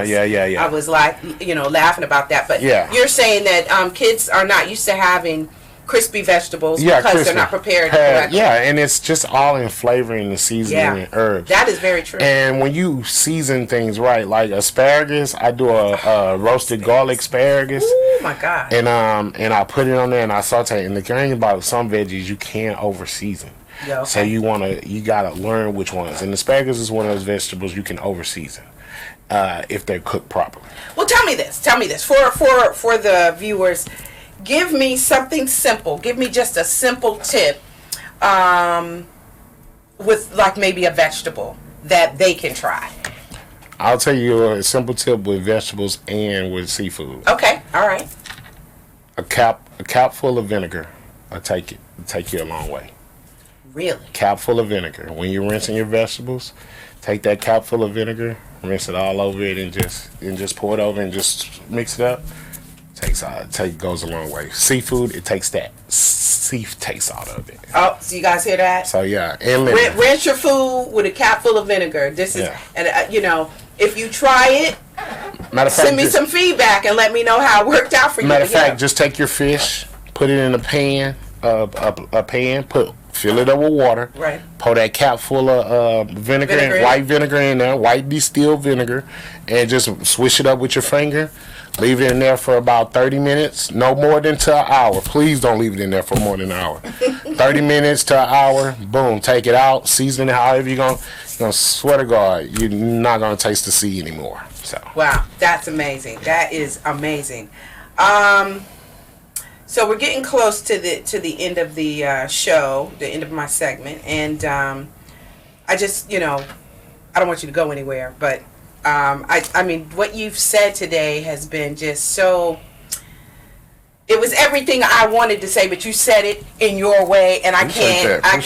B: I was like, laughing about that. But you're saying that kids are not used to having crispy vegetables because they're not prepared correctly.
G: Yeah, and it's just all in flavoring and seasoning and herbs.
B: That is very true.
G: And when you season things right, like asparagus, I do a roasted garlic asparagus.
B: Oh my God!
G: And I put it on there and I saute. And the thing about some veggies, you can't over season.
B: Yeah, okay.
G: So you gotta learn which ones. And asparagus is one of those vegetables you can over season if they're cooked properly.
B: Well, tell me this for the viewers. Give me something simple. Give me just a simple tip with like maybe a vegetable that they can try.
G: I'll tell you a simple tip with vegetables and with seafood.
B: Okay, all right.
G: A cap full of vinegar will take you a long way.
B: Really?
G: Cap full of vinegar. When you're rinsing your vegetables, take that cap full of vinegar, rinse it all over it, and just pour it over and just mix it up. Goes a long way. Seafood, it takes that taste out of it.
B: Oh, so you guys hear that?
G: So yeah, and
B: rinse your food with a cap full of vinegar. This is, and if you try it, send me some feedback and let me know how it worked out for you.
G: Matter of fact, just take your fish, put it in a pan, fill it up with water.
B: Right.
G: Pour that cap full of vinegar and white vinegar in there, white distilled vinegar, and just swish it up with your finger. Leave it in there for about 30 minutes, no more than to an hour. Please don't leave it in there for more than an hour. 30 minutes to an hour, boom, take it out, season it however you're going to, swear to God, you're not going to taste the sea anymore. So.
B: Wow, that's amazing. That is amazing. So we're getting close to the end of the show, the end of my segment, and I just, I don't want you to go anywhere, but I mean, what you've said today has been just so It was everything I wanted to say, but you said it in your way, and I can't even, I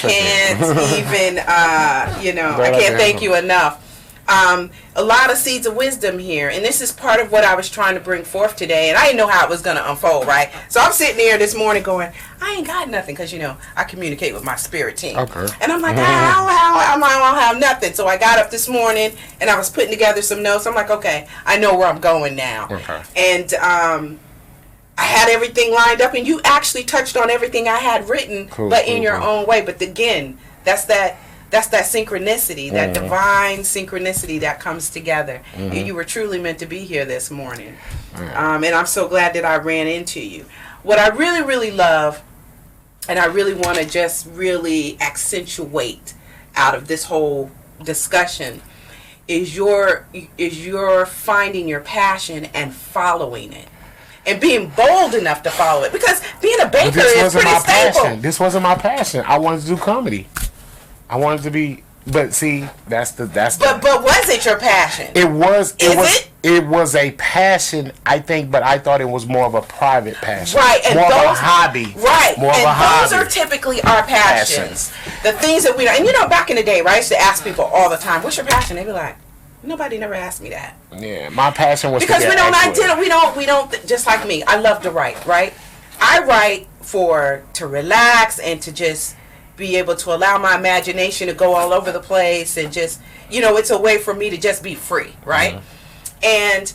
B: can't thank you enough. A lot of seeds of wisdom here, and this is part of what I was trying to bring forth today, and I didn't know how it was going to unfold, right? So I'm sitting there this morning going, I ain't got nothing, because, I communicate with my spirit team.
G: Okay.
B: And I'm like, I don't have nothing. So I got up this morning, and I was putting together some notes. I'm like, okay, I know where I'm going now. Okay. And I had everything lined up, and you actually touched on everything I had written, but in your own way. But again, that's that synchronicity, that divine synchronicity that comes together. You were truly meant to be here this morning. And I'm so glad that I ran into you. What I really, really love, and I really want to just really accentuate out of this whole discussion, is your finding your passion and following it. And being bold enough to follow it. Because being a baker is pretty stable.
G: This wasn't my passion. I wanted to do comedy. I wanted to be, but see, that's the.
B: But was it your passion?
G: It was a passion, I think, but I thought it was more of a private passion.
B: Right, and
G: more of a hobby.
B: Right,
G: more of a
B: hobby. Those are typically our passions. The things that we, and back in the day, right, I used to ask people all the time, "What's your passion?" They'd be like, "Nobody never asked me that."
G: Yeah, my passion was
B: because we don't. Just like me, I love to write. Right, I write to relax and to just be able to allow my imagination to go all over the place, and just it's a way for me to just be free, right? And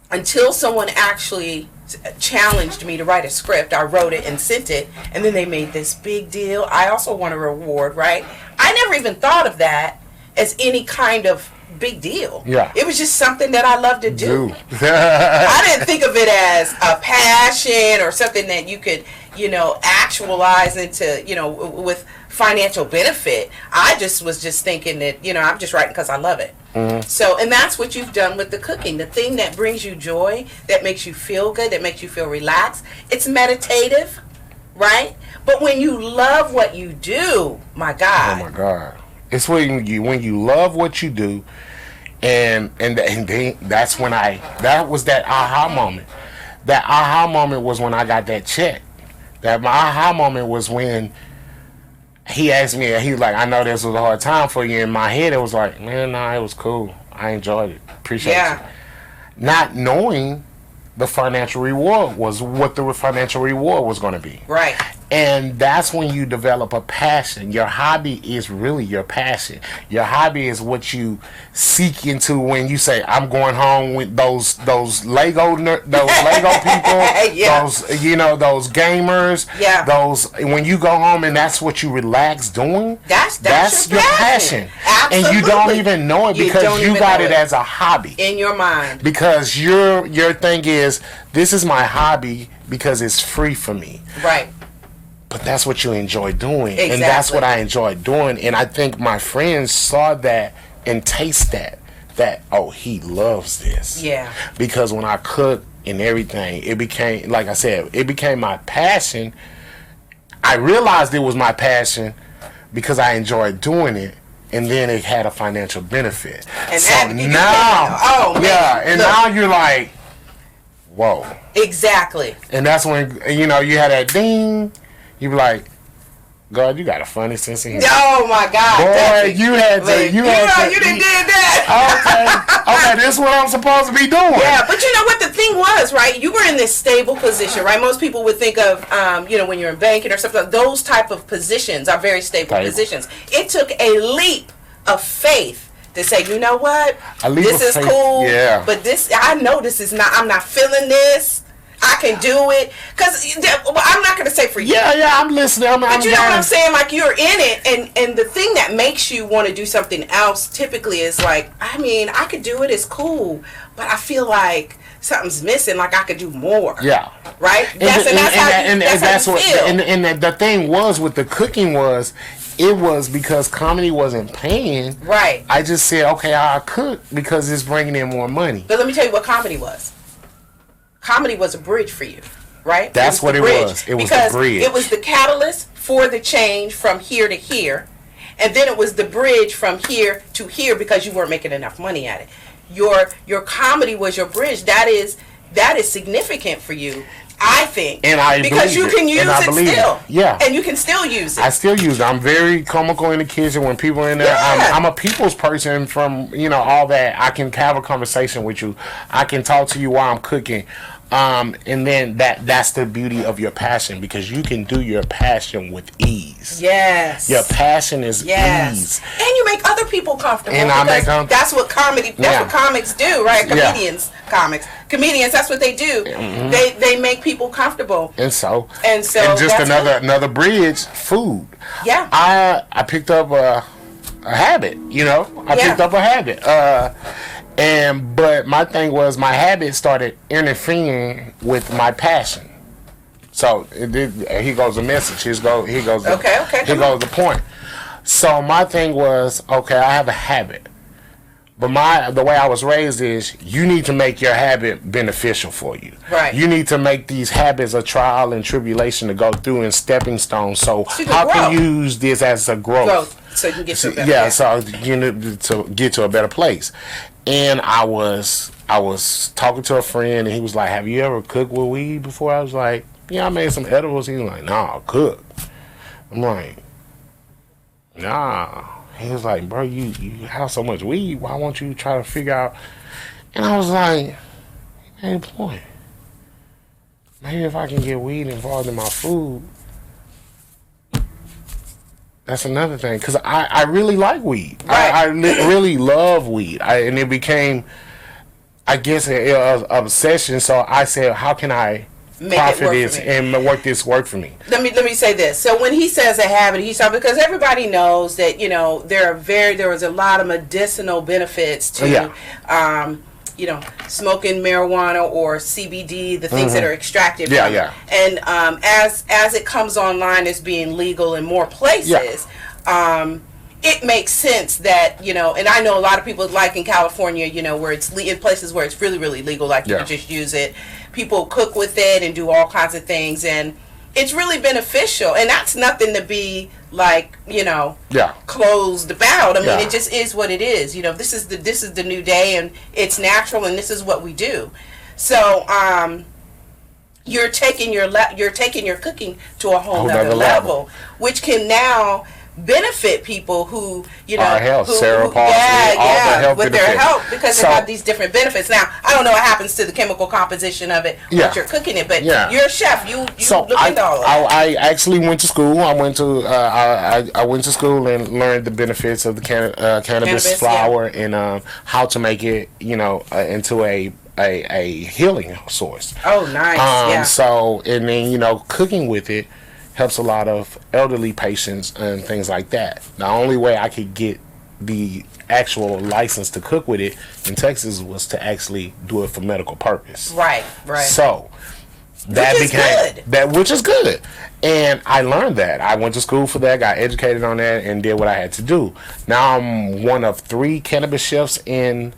B: until someone actually challenged me to write a script, I wrote it and sent it, and then they made this big deal. I also want a reward, right? I never even thought of that as any kind of big deal. Yeah, it was just something that I love to do. I didn't think of it as a passion or something that you could actualize into with financial benefit. I just was thinking that I'm just writing because I love it. So, and that's what you've done with the cooking. The thing that brings you joy, that makes you feel good, that makes you feel relaxed. It's meditative, right? But when you love what you do, my God.
G: Oh my God. It's when you love what you do, and that's when that was that aha moment. That aha moment was when I got that check. That my aha moment was when he asked me, he was like, "I know this was a hard time for you." In my head, it was like, "Man, nah, it was cool. I enjoyed it. Appreciate you." Not knowing the financial reward was what the financial reward was going to be.
B: Right.
G: And that's when you develop a passion. Your hobby is really your passion. Your hobby is what you seek into when you say, "I'm going home with those Lego people,
B: yeah.
G: those gamers,
B: yeah.
G: Those when you go home and that's what you relax doing. That's your passion.
B: Absolutely.
G: And you don't even know it because you got it as a hobby
B: in your mind.
G: Because your thing is, this is my hobby because it's free for me.
B: Right.
G: But that's what you enjoy doing.
B: Exactly.
G: And that's what I enjoy doing. And I think my friends saw that and taste that, oh, he loves this.
B: Yeah.
G: Because when I cook and everything, it became, like I said, it became my passion. I realized it was my passion because I enjoyed doing it. And then it had a financial benefit.
B: And
G: so now, and now you're like, whoa.
B: Exactly.
G: And that's when, you had that ding. You be like, God, you got a funny sense of humor.
B: Oh my God.
G: Boy, you done
B: did that.
G: Okay, this is what I'm supposed to be doing.
B: Yeah, but you know what the thing was, right? You were in this stable position, right? Most people would think of, when you're in banking or something, those type of positions are very stable positions. It took a leap of faith to say, you know what? This is cool. Yeah. But I know this is not, I'm not feeling this. I can do it. Because I'm not going to say for you.
G: Yeah, I'm listening.
B: But you know what I'm saying? Like, you're in it. And the thing that makes you want to do something else typically is like, I could do it. It's cool. But I feel like something's missing. Like, I could do more.
G: Yeah.
B: Right? That's how you feel.
G: And the thing was with the cooking was, it was because comedy wasn't paying.
B: Right.
G: I just said, okay, I'll cook because it's bringing in more money.
B: But let me tell you what comedy was. Comedy was a bridge for you, right?
G: That's what it was. It was the bridge.
B: It was the catalyst for the change from here to here. And then it was the bridge from here to here because you weren't making enough money at it. Your comedy was your bridge. That is significant for you. I think.
G: And I
B: because you can use it still.
G: Yeah.
B: And you can still use it.
G: I still use it. I'm very comical in the kitchen when people are in there.
B: Yeah.
G: I'm a people's person from, all that. I can have a conversation with you. I can talk to you while I'm cooking. And then that's the beauty of your passion, because you can do your passion with ease.
B: Yes.
G: Your passion is ease.
B: And you make other people comfortable.
G: And
B: that's what what comics do, right? Comedians, that's what they do. Mm-hmm. They make people comfortable. And
G: just another bridge, food.
B: Yeah.
G: I picked up a habit, picked up a habit. But my thing was, my habit started interfering with my passion. So here goes the message. Here goes the point. So my thing was, okay, I have a habit, but the way I was raised is, you need to make your habit beneficial for you.
B: Right.
G: You need to make these habits a trial and tribulation to go through and stepping stones. So how can you use this as a growth?
B: So you can get to a better place.
G: So to get to a better place. And I was talking to a friend, and he was like, "Have you ever cooked with weed before?" I was like, "Yeah, I made some edibles." He was like, "Nah, cook." I'm like, "Nah." He was like, "Bro, you have so much weed. Why won't you try to figure out?" And I was like, "Hey, point. Maybe if I can get weed involved in my food, that's another thing." Because I really like weed. Right. I really love weed. And it became, I guess, an obsession. So I said, how can I profit this and work for me?
B: Let me say this. So when he says a habit, he's talking, because everybody knows that there was a lot of medicinal benefits to smoking marijuana or CBD, the things that are extracted from it. And as it comes online as being legal in more places, it makes sense that, and I know a lot of people, like in California, where it's in places where it's really, really legal, like you can just use it. People cook with it and do all kinds of things, and it's really beneficial. And that's nothing to be like, closed about. I mean, it just is what it is. This is the new day, and it's natural, and this is what we do. So, you're taking your cooking to a whole other level, which can now benefit people who
G: our health, cerebral palsy, all the health
B: with
G: benefits.
B: their health, because they have these different benefits. Now, I don't know what happens to the chemical composition of it once you're cooking it, but you're a chef. You look into all of that.
G: I actually went to school. I went to school and learned the benefits of the cannabis flower and how to make it, into a healing source.
B: Oh, nice.
G: So, and then cooking with it helps a lot of elderly patients and things like that. The only way I could get the actual license to cook with it in Texas was to actually do it for medical purpose.
B: Right.
G: So which is good. And I learned that. I went to school for that, got educated on that, and did what I had to do. Now I'm one of 3 cannabis chefs in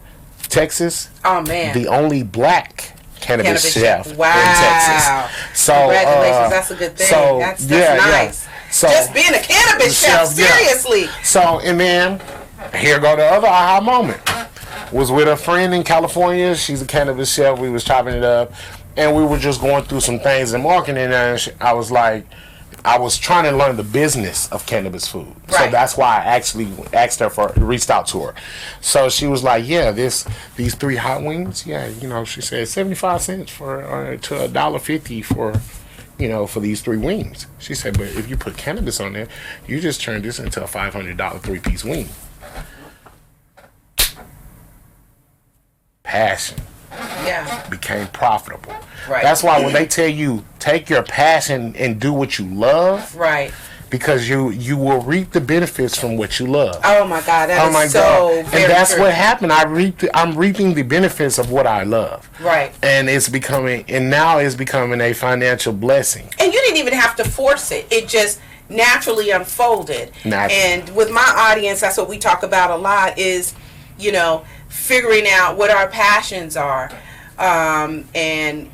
G: Texas.
B: Oh man.
G: The only black cannabis chef in
B: Texas.
G: So
B: congratulations, that's a good thing. So that's nice. So just being a cannabis chef, seriously.
G: So, and then here go the other aha moment. Was with a friend in California. She's a cannabis chef. We was chopping it up, and we were just going through some things in marketing, and I was like, I was trying to learn the business of cannabis food. Right. So that's why I actually reached out to her. So she was like, yeah, these 3 hot wings, she said 75 cents to $1.50 for these 3 wings. She said, but if you put cannabis on there, you just turn this into a $500 3-piece wing. Passion. Became profitable. Right. That's why when they tell you take your passion and do what you love,
B: right?
G: Because you will reap the benefits from what you love.
B: Oh my God, that is so very
G: and that's
B: true.
G: what happened. I'm reaping the benefits of what I love.
B: Right.
G: And now it's becoming a financial blessing.
B: And you didn't even have to force it. It just naturally unfolded. And with my audience, that's what we talk about a lot is, figuring out what our passions are, and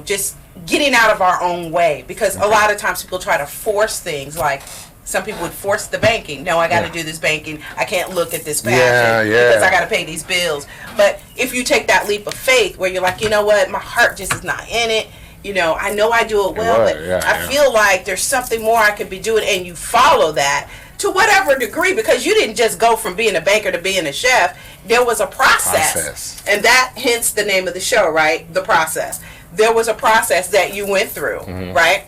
B: just getting out of our own way, because a lot of times people try to force things. Like some people would force the banking. No, I got to do this banking. I can't look at this passion because I got to pay these bills. But if you take that leap of faith where you're like, you know what, my heart just is not in it, you know, I know I do it well, but I feel like there's something more I could be doing, and you follow that to whatever degree, because you didn't just go from being a baker to being a chef. There was a process. And that hence the name of the show, right? The process. There was a process that you went through, right?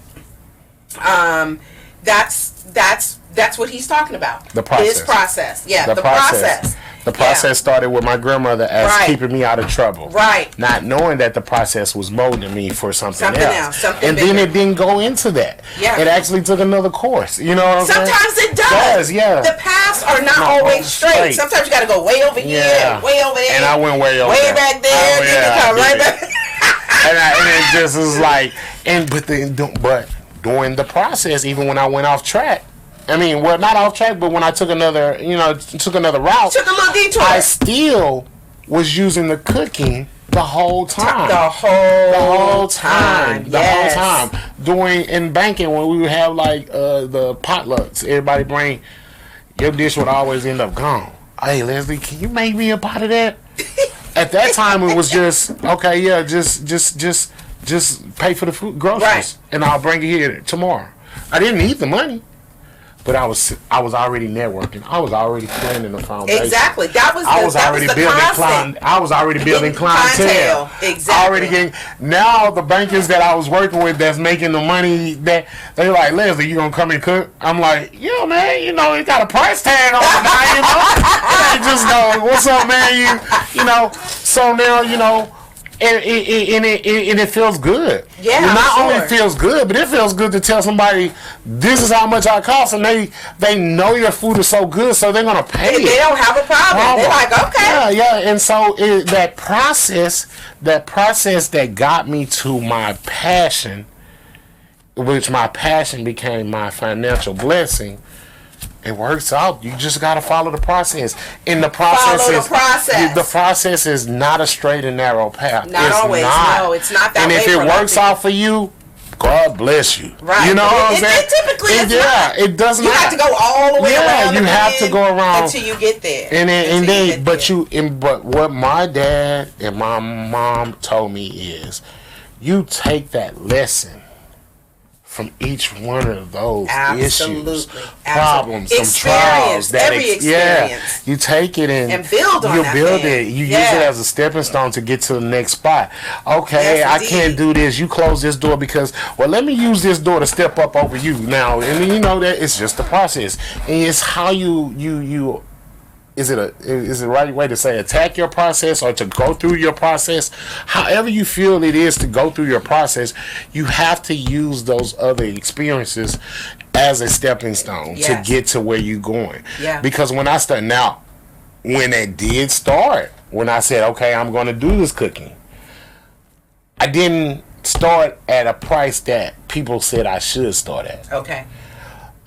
B: That's what he's talking about.
G: The process.
B: His process. Yeah, the process.
G: The process started with my grandmother as keeping me out of trouble.
B: Right.
G: Not knowing that the process was molding me for something else.
B: Something
G: bigger. Then it didn't go into that.
B: Yeah.
G: It actually took another course. You know what I'm saying?
B: Sometimes it does.
G: Yeah.
B: The paths are not always straight. Sometimes you got to go way over here, way over there.
G: And I went way over
B: there. Way back there. Then you come right back.
G: and it just was like, but during the process, even when I went off track, I mean, well, not off track, but when I took another route, took a little
B: detour.
G: I still was using the cooking the whole time.
B: The whole time.
G: Doing in banking, when we would have like the potlucks, everybody bring, your dish would always end up gone. Hey, Leslie, can you make me a pot of that? At that time, it was just okay. Yeah, just pay for the food, groceries, and I'll bring it here tomorrow. I didn't need the money. But I was already networking. I was already planning the foundation.
B: Exactly.
G: I was already building clientele.
B: Exactly.
G: Now the bankers that I was working with that's making the money, that they're like, Leslie, you gonna come and cook? I'm like, yeah, man, it got a price tag on it now, It ain't just go, what's up, man? So now, and it feels good.
B: Yeah,
G: not only feels good, but it feels good to tell somebody this is how much I cost, and they know your food is so good, so they're gonna pay.
B: They don't have a problem. They're like, okay.
G: Yeah. And so that process that got me to my passion, which my passion became my financial blessing. It works out. You just got to follow the process. And the process the process is not a straight and narrow path.
B: Not always. No, it's not that way.
G: And if it works out for you, God bless you.
B: Right.
G: You know what I'm saying?
B: Typically, it
G: doesn't.
B: You have to go all the way around.
G: You have to go around
B: until you get there.
G: But what my dad and my mom told me is, you take that lesson from each one of those issues, problems, some trials,
B: every experience.
G: You take it and
B: build on
G: it. You use it as a stepping stone to get to the next spot. Okay, I can't do this. You close this door because, let me use this door to step up over you now. And that it's just the process. And it's how you. Is it the right way to say attack your process or to go through your process? However you feel it is to go through your process, you have to use those other experiences as a stepping stone to get to where you're going.
B: Yeah.
G: Because when I started, when it did start, when I said, okay, I'm going to do this cooking, I didn't start at a price that people said I should start at.
B: Okay.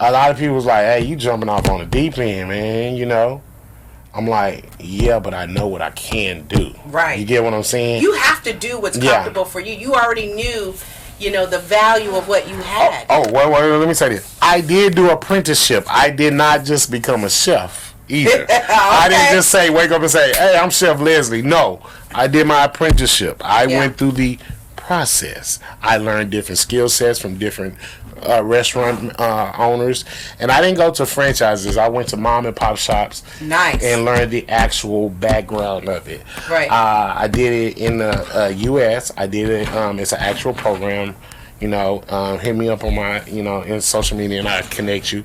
G: A lot of people was like, hey, you jumping off on the deep end, man, I'm like, yeah, but I know what I can do.
B: Right.
G: You get what I'm saying?
B: You have to do what's comfortable for you. You already knew, the value of what you had.
G: Wait, let me say this. I did do apprenticeship. I did not just become a chef either. Okay. I didn't just wake up and say, hey, I'm Chef LezLi. No, I did my apprenticeship. I went through the process. I learned different skill sets from different restaurant owners, and I didn't go to franchises. I went to mom and pop shops.
B: Nice.
G: And learned the actual background of it.
B: Right.
G: I did it in the U.S. I did it. It's an actual program. Hit me up on my in social media and I connect you.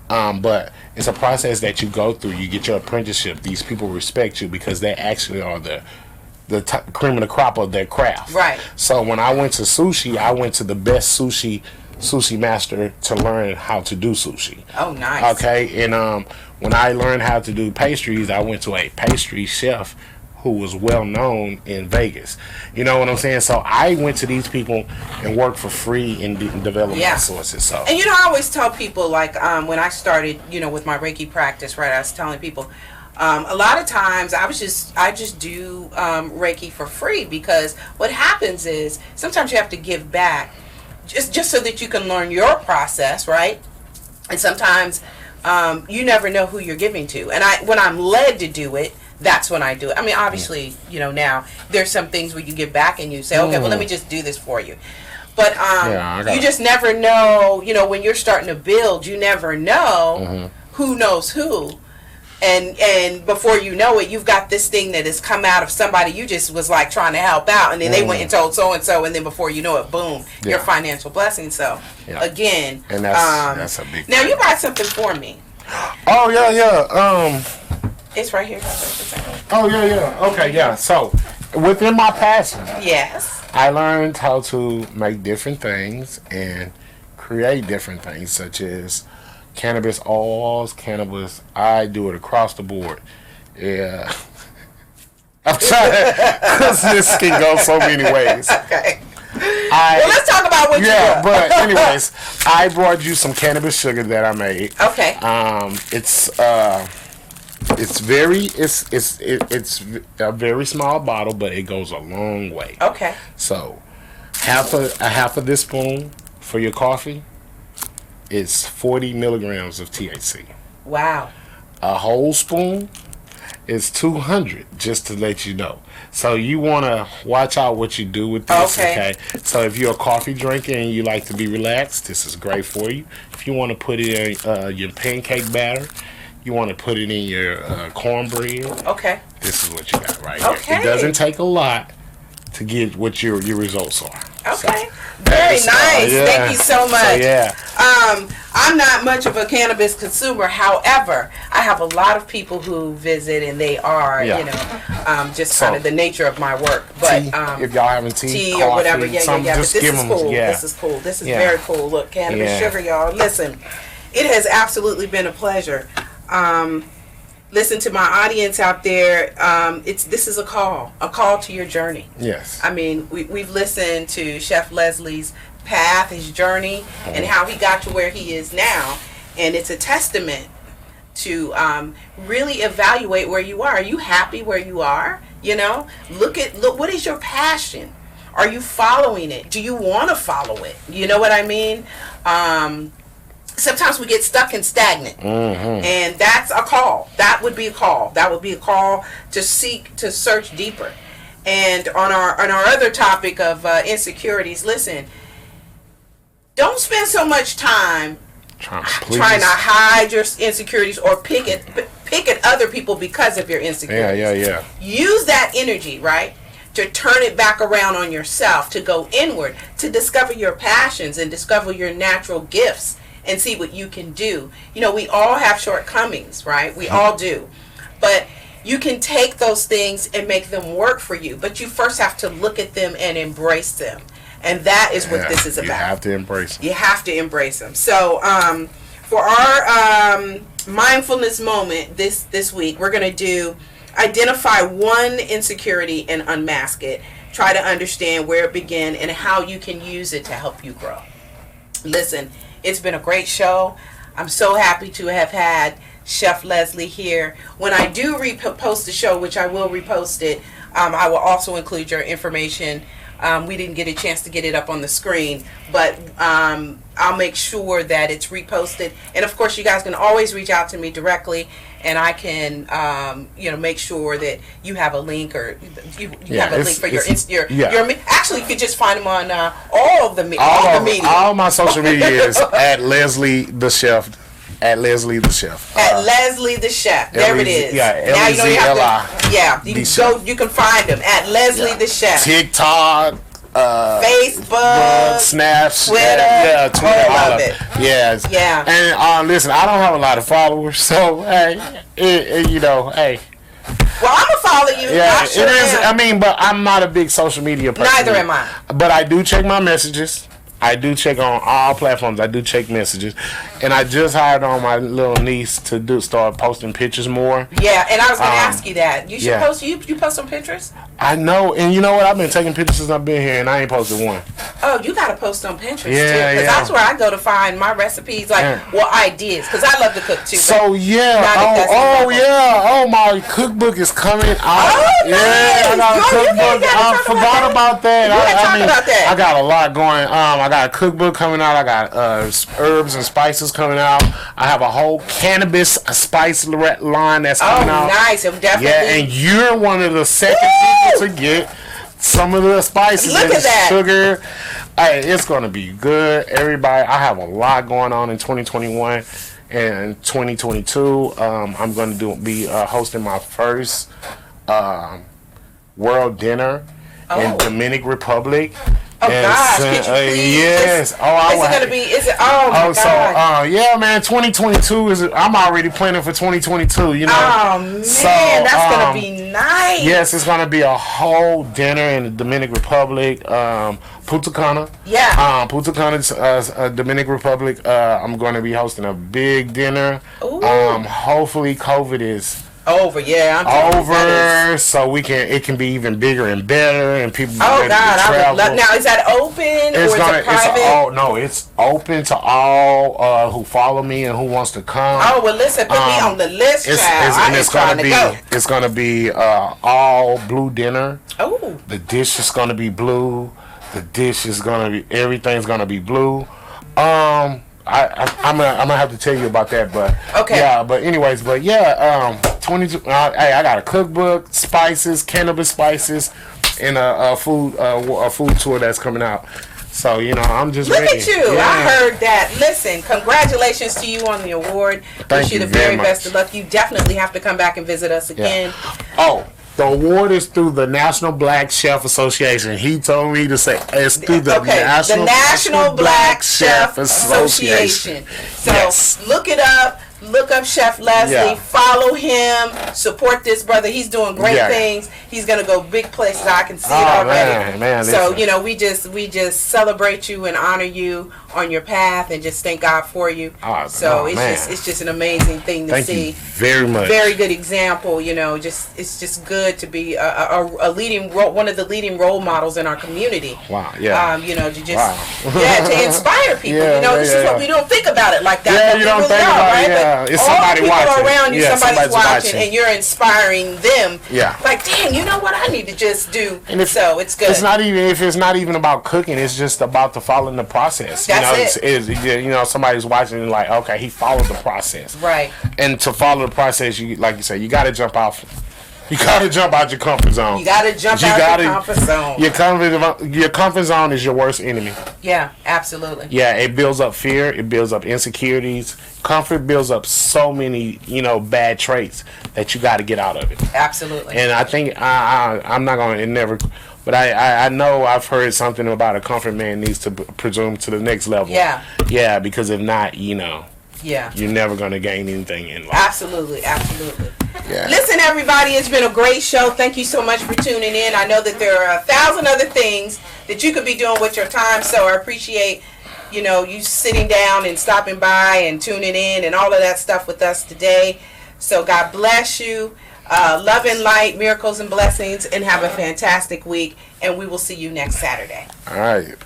G: But it's a process that you go through. You get your apprenticeship. These people respect you because they actually are the cream of the crop of their craft.
B: Right.
G: So when I went to sushi, I went to the best sushi master to learn how to do sushi.
B: Oh, nice.
G: Okay, and when I learned how to do pastries, I went to a pastry chef who was well known in Vegas. You know what I'm saying? So I went to these people and worked for free and developed my sources. So,
B: and I always tell people, like when I started, with my Reiki practice, right? I was telling people, a lot of times I just do Reiki for free, because what happens is sometimes you have to give back. Just so that you can learn your process, right? And sometimes you never know who you're giving to. And when I'm led to do it, that's when I do it. I mean, obviously, now there's some things where you give back and you say, okay, well, let me just do this for you. But you just never know, you know, when you're starting to build, you never know who knows who. And before you know it, you've got this thing that has come out of somebody you just was like trying to help out, and then they went and told so and so, and then before you know it, boom, your financial blessing. So again,
G: and that's a big.
B: Now you brought something for me.
G: Oh yeah.
B: It's right here.
G: Oh yeah. Okay, yeah. So within my passion,
B: yes,
G: I learned how to make different things and create different things, such as cannabis oils, cannabis. I do it across the board. Yeah. I'm trying, because this can go so many ways.
B: Okay. Well, let's talk about what you do.
G: But anyways, I brought you some cannabis sugar that I made.
B: Okay.
G: It's a very small bottle, but it goes a long way.
B: Okay.
G: So, half of this spoon for your coffee is 40 milligrams of THC.
B: Wow.
G: A whole spoon is 200, just to let you know. So you want to watch out what you do with this, okay? So if you're a coffee drinker and you like to be relaxed, this is great for you. If you want to put it in your pancake batter, you want to put it in your cornbread,
B: okay,
G: this is what you got right here. It doesn't take a lot to get what your results are.
B: Okay. So, very nice. Thank you so much.
G: So,
B: I'm not much of a cannabis consumer. However, I have a lot of people who visit, and they are, you know, just kind of the nature of my work. But
G: if y'all having tea
B: or whatever,
G: just
B: But this
G: give
B: is
G: them,
B: cool. This is cool. This is very cool. Look, cannabis sugar, y'all. Listen, it has absolutely been a pleasure. Listen to my audience out there. This is a call to your journey.
G: Yes.
B: I mean, we've listened to Chef LezLi's path, his journey, and how he got to where he is now, and it's a testament to really evaluate where you are. Are you happy where you are? You know, look. What is your passion? Are you following it? Do you want to follow it? You know what I mean? Sometimes we get stuck and stagnant, and that's a call. That would be a call. That would be a call to search deeper. And on our other topic of insecurities, listen, don't spend so much time trying to hide your insecurities or pick at other people because of your insecurities.
G: Yeah.
B: Use that energy, right, to turn it back around on yourself, to go inward, to discover your passions and discover your natural gifts, and see what you can do. You know, we all have shortcomings, right? We all do. But you can take those things and make them work for you. But you first have to look at them and embrace them. And that is what this is about.
G: You have to embrace them.
B: You have to embrace them. So for our mindfulness moment this week, we're going to do identify one insecurity and unmask it. Try to understand where it began and how you can use it to help you grow. Listen, it's been a great show. I'm so happy to have had Chef LezLi here. When I do repost the show, which I will repost it, I will also include your information. We didn't get a chance to get it up on the screen, but I'll make sure that it's reposted. And of course, you guys can always reach out to me directly, and I can, make sure that you have a link, or you have a link for your actually, you could just find them on all the media.
G: All my social media is at LezLi the Chef. At LezLi the Chef.
B: At LezLi the Chef. There it is.
G: Yeah, LezLi.
B: You can find them at LezLi the Chef.
G: TikTok,
B: Facebook,
G: Snapchat,
B: Twitter, all of it.
G: Yes.
B: Yeah.
G: And listen, I don't have a lot of followers, so hey.
B: Well, I'm gonna follow you.
G: Yeah, it is. I mean, but I'm not a big social media person.
B: Neither am I.
G: But I do check my messages. I do check on all platforms. I do check messages, and I just hired on my little niece to start posting pictures more.
B: Yeah, and I was going to ask you that. You should post. You post some pictures.
G: I know, and you know what? I've been taking pictures since I've been here, and I ain't posted one.
B: Oh, you got to post on Pinterest too, because that's where I go to find my recipes, ideas, because I love to cook too.
G: So my cookbook is coming out.
B: Oh, nice.
G: I got a cookbook. I forgot about that. I got a lot going. I got a cookbook coming out. I got herbs and spices coming out. I have a whole cannabis spice line that's coming out.
B: Oh, nice. Definitely.
G: Yeah, and you're one of the second people to get some of the spices.
B: Look at that.
G: Sugar. Hey, it's gonna be good, everybody. I have a lot going on in 2021 and 2022. I'm gonna be hosting my first world dinner in Dominican Republic.
B: Oh gosh! Could you please?
G: Yes.
B: Is it gonna be? Is it? Oh my God!
G: So yeah, man. 2022 is. I'm already planning for 2022. You know.
B: Oh man,
G: so,
B: that's gonna be nice.
G: Yes, it's gonna be a whole dinner in the Dominican Republic. Punta Cana.
B: Yeah.
G: Punta Cana, Dominican Republic. I'm going to be hosting a big dinner.
B: Ooh.
G: Hopefully, COVID is
B: over. Yeah, I'm
G: over, so it can be even bigger and better, and people.
B: Oh God, I would love. Now, is that open or is it private?
G: It's open to all who follow me and who wants to come.
B: Oh well, listen, put me on the list, child.
G: It's gonna be all blue dinner.
B: Oh.
G: The dish is gonna be blue. The dish is gonna be everything's gonna be blue. I'm gonna have to tell you about that, but
B: okay.
G: Yeah, but anyways, 22. Hey, I got a cookbook, spices, cannabis spices, and a food tour that's coming out. So I'm just
B: look
G: ready.
B: at you. Yeah. I heard that. Listen, congratulations to you on the award.
G: Thank
B: Wish you the very best of luck. You definitely have to come back and visit us again.
G: Yeah. Oh. The award is through the National Black Chef Association. He told me to say it's through the
B: National Black Chef Association. So yes. Look it up. Look up Chef LezLi. Yeah. Follow him. Support this brother. He's doing great things. He's gonna go big places. I can see it already.
G: Man,
B: so we just celebrate you and honor you on your path and just thank God for you. It's just an amazing thing to see.
G: You very much.
B: Very good example. It's just good to be a leading one of the leading role models in our community.
G: Wow. Yeah.
B: To inspire people. This is what we don't think about it like that.
G: Yeah, you don't think about it. Yeah. It's somebody watching.
B: All the people around you, somebody's watching, and you're inspiring them.
G: Yeah.
B: Like, damn, you know what I need to just do. And so it's good.
G: It's not even about cooking. It's just about following the process.
B: That's it.
G: Somebody's watching and like, okay, he followed the process.
B: Right.
G: And to follow the process, like you said, you got to jump out. You gotta jump out your comfort zone.
B: You gotta jump out your comfort zone.
G: Your comfort zone is your worst enemy.
B: Yeah, absolutely.
G: Yeah, it builds up fear. It builds up insecurities. Comfort builds up so many, bad traits that you got to get out of it.
B: Absolutely.
G: And I think I'm not going to never, but I know I've heard something about a comfort man needs to presume to the next level.
B: Yeah.
G: Yeah, because if not,
B: yeah,
G: you're never going to gain anything in life.
B: Absolutely. Yeah. Listen, everybody, it's been a great show. Thank you so much for tuning in. I know that there are 1,000 other things that you could be doing with your time, so I appreciate you sitting down and stopping by and tuning in and all of that stuff with us today. So God bless you. Love and light, miracles and blessings, and have a fantastic week. And we will see you next Saturday.
G: All right.